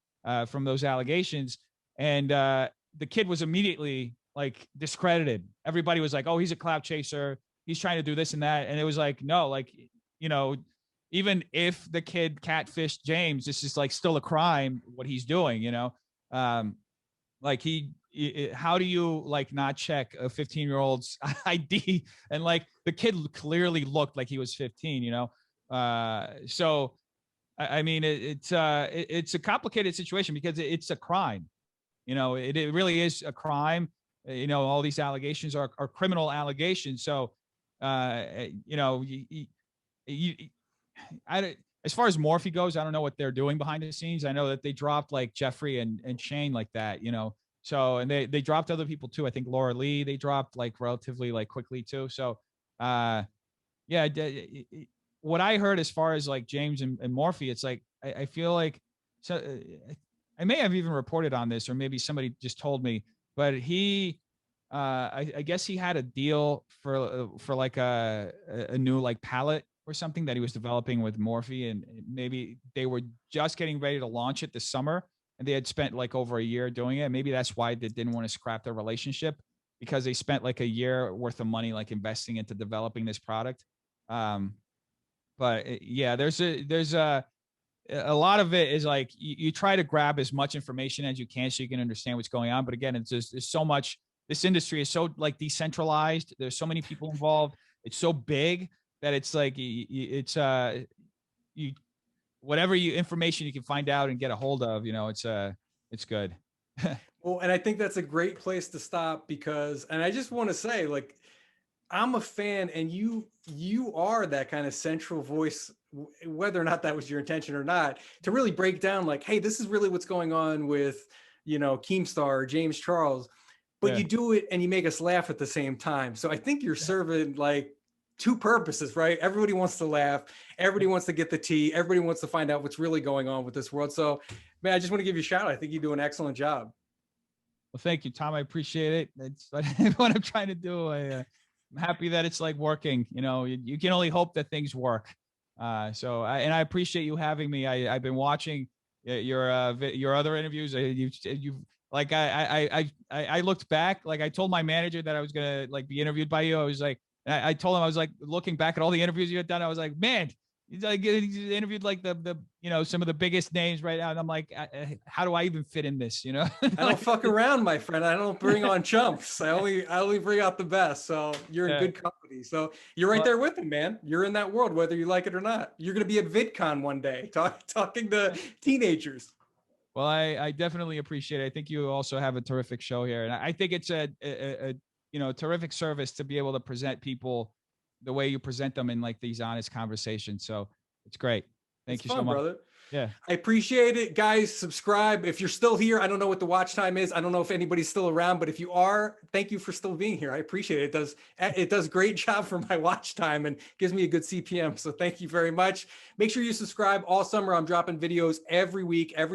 Speaker 2: from those allegations. And the kid was immediately like discredited. Everybody was like, "Oh, he's a clout chaser. He's trying to do this and that." And it was like, no, like, you know, even if the kid catfished James, this is like still a crime what he's doing, you know. Like how do you like not check a 15-year-old's ID? And like the kid clearly looked like he was 15, you know. So I mean it's a complicated situation because it's a crime, you know. It really is a crime. You know, all these allegations are criminal allegations. So you know, as far as Morphe goes, I don't know what they're doing behind the scenes. I know that they dropped like Jeffrey and Shane like that, you know. So, and they dropped other people too. I think Laura Lee, they dropped like relatively like quickly too. So, yeah, what I heard as far as like James and Morphe, it's like, I feel like, so I may have even reported on this or maybe somebody just told me, but he, I guess he had a deal for like a new like palette or something that he was developing with Morphe, and maybe they were just getting ready to launch it this summer, and they had spent like over a year doing it. Maybe that's why they didn't want to scrap their relationship, because they spent like a year worth of money like investing into developing this product. But yeah, there's a lot of it is like you try to grab as much information as you can so you can understand what's going on. But again, it's just there's so much. This industry is so like decentralized. There's so many people involved. It's so big that it's like it's you whatever information you can find out and get a hold of, you know, it's good.
Speaker 1: Well, and I think that's a great place to stop because, and I just want to say, like, I'm a fan, and you are that kind of central voice, whether or not that was your intention or not, to really break down, like, hey, this is really what's going on with, you know, Keemstar or James Charles, but
Speaker 2: Yeah.
Speaker 1: you do it and you make us laugh at the same time. So I think you're serving like two purposes, right? Everybody wants to laugh, everybody wants to get the tea, everybody wants to find out what's really going on with this world. So, man, I just want to give you a shout out. I think you do an excellent job.
Speaker 2: Well, thank you, Tom. I appreciate it. It's what I'm trying to do. I'm happy that it's like working. You know, you can only hope that things work. So I appreciate you having me. I've been watching your other interviews. You've like I looked back. Like I told my manager that I was gonna like be interviewed by you. I was like, I told him I was like looking back at all the interviews you had done. I was like, man, he's like he interviewed like the you know some of the biggest names right now, and I'm like, how do I even fit in this? You know,
Speaker 1: I don't fuck around, my friend. I don't bring on chumps. I only bring out the best. So you're in good company. So you're right there with him, man. You're in that world, whether you like it or not. You're gonna be at VidCon one day, talking to teenagers.
Speaker 2: Well, I definitely appreciate it. I think you also have a terrific show here, and I think it's a you know terrific service to be able to present people the way you present them in like these honest conversations. So it's great. Thank you so much,
Speaker 1: brother.
Speaker 2: Yeah,
Speaker 1: I appreciate it, guys. Subscribe if you're still here. I don't know what the watch time is. I don't know if anybody's still around, but if you are, thank you for still being here. I appreciate it. It does great job for my watch time and gives me a good CPM. So thank you very much. Make sure you subscribe all summer. I'm dropping videos every week, every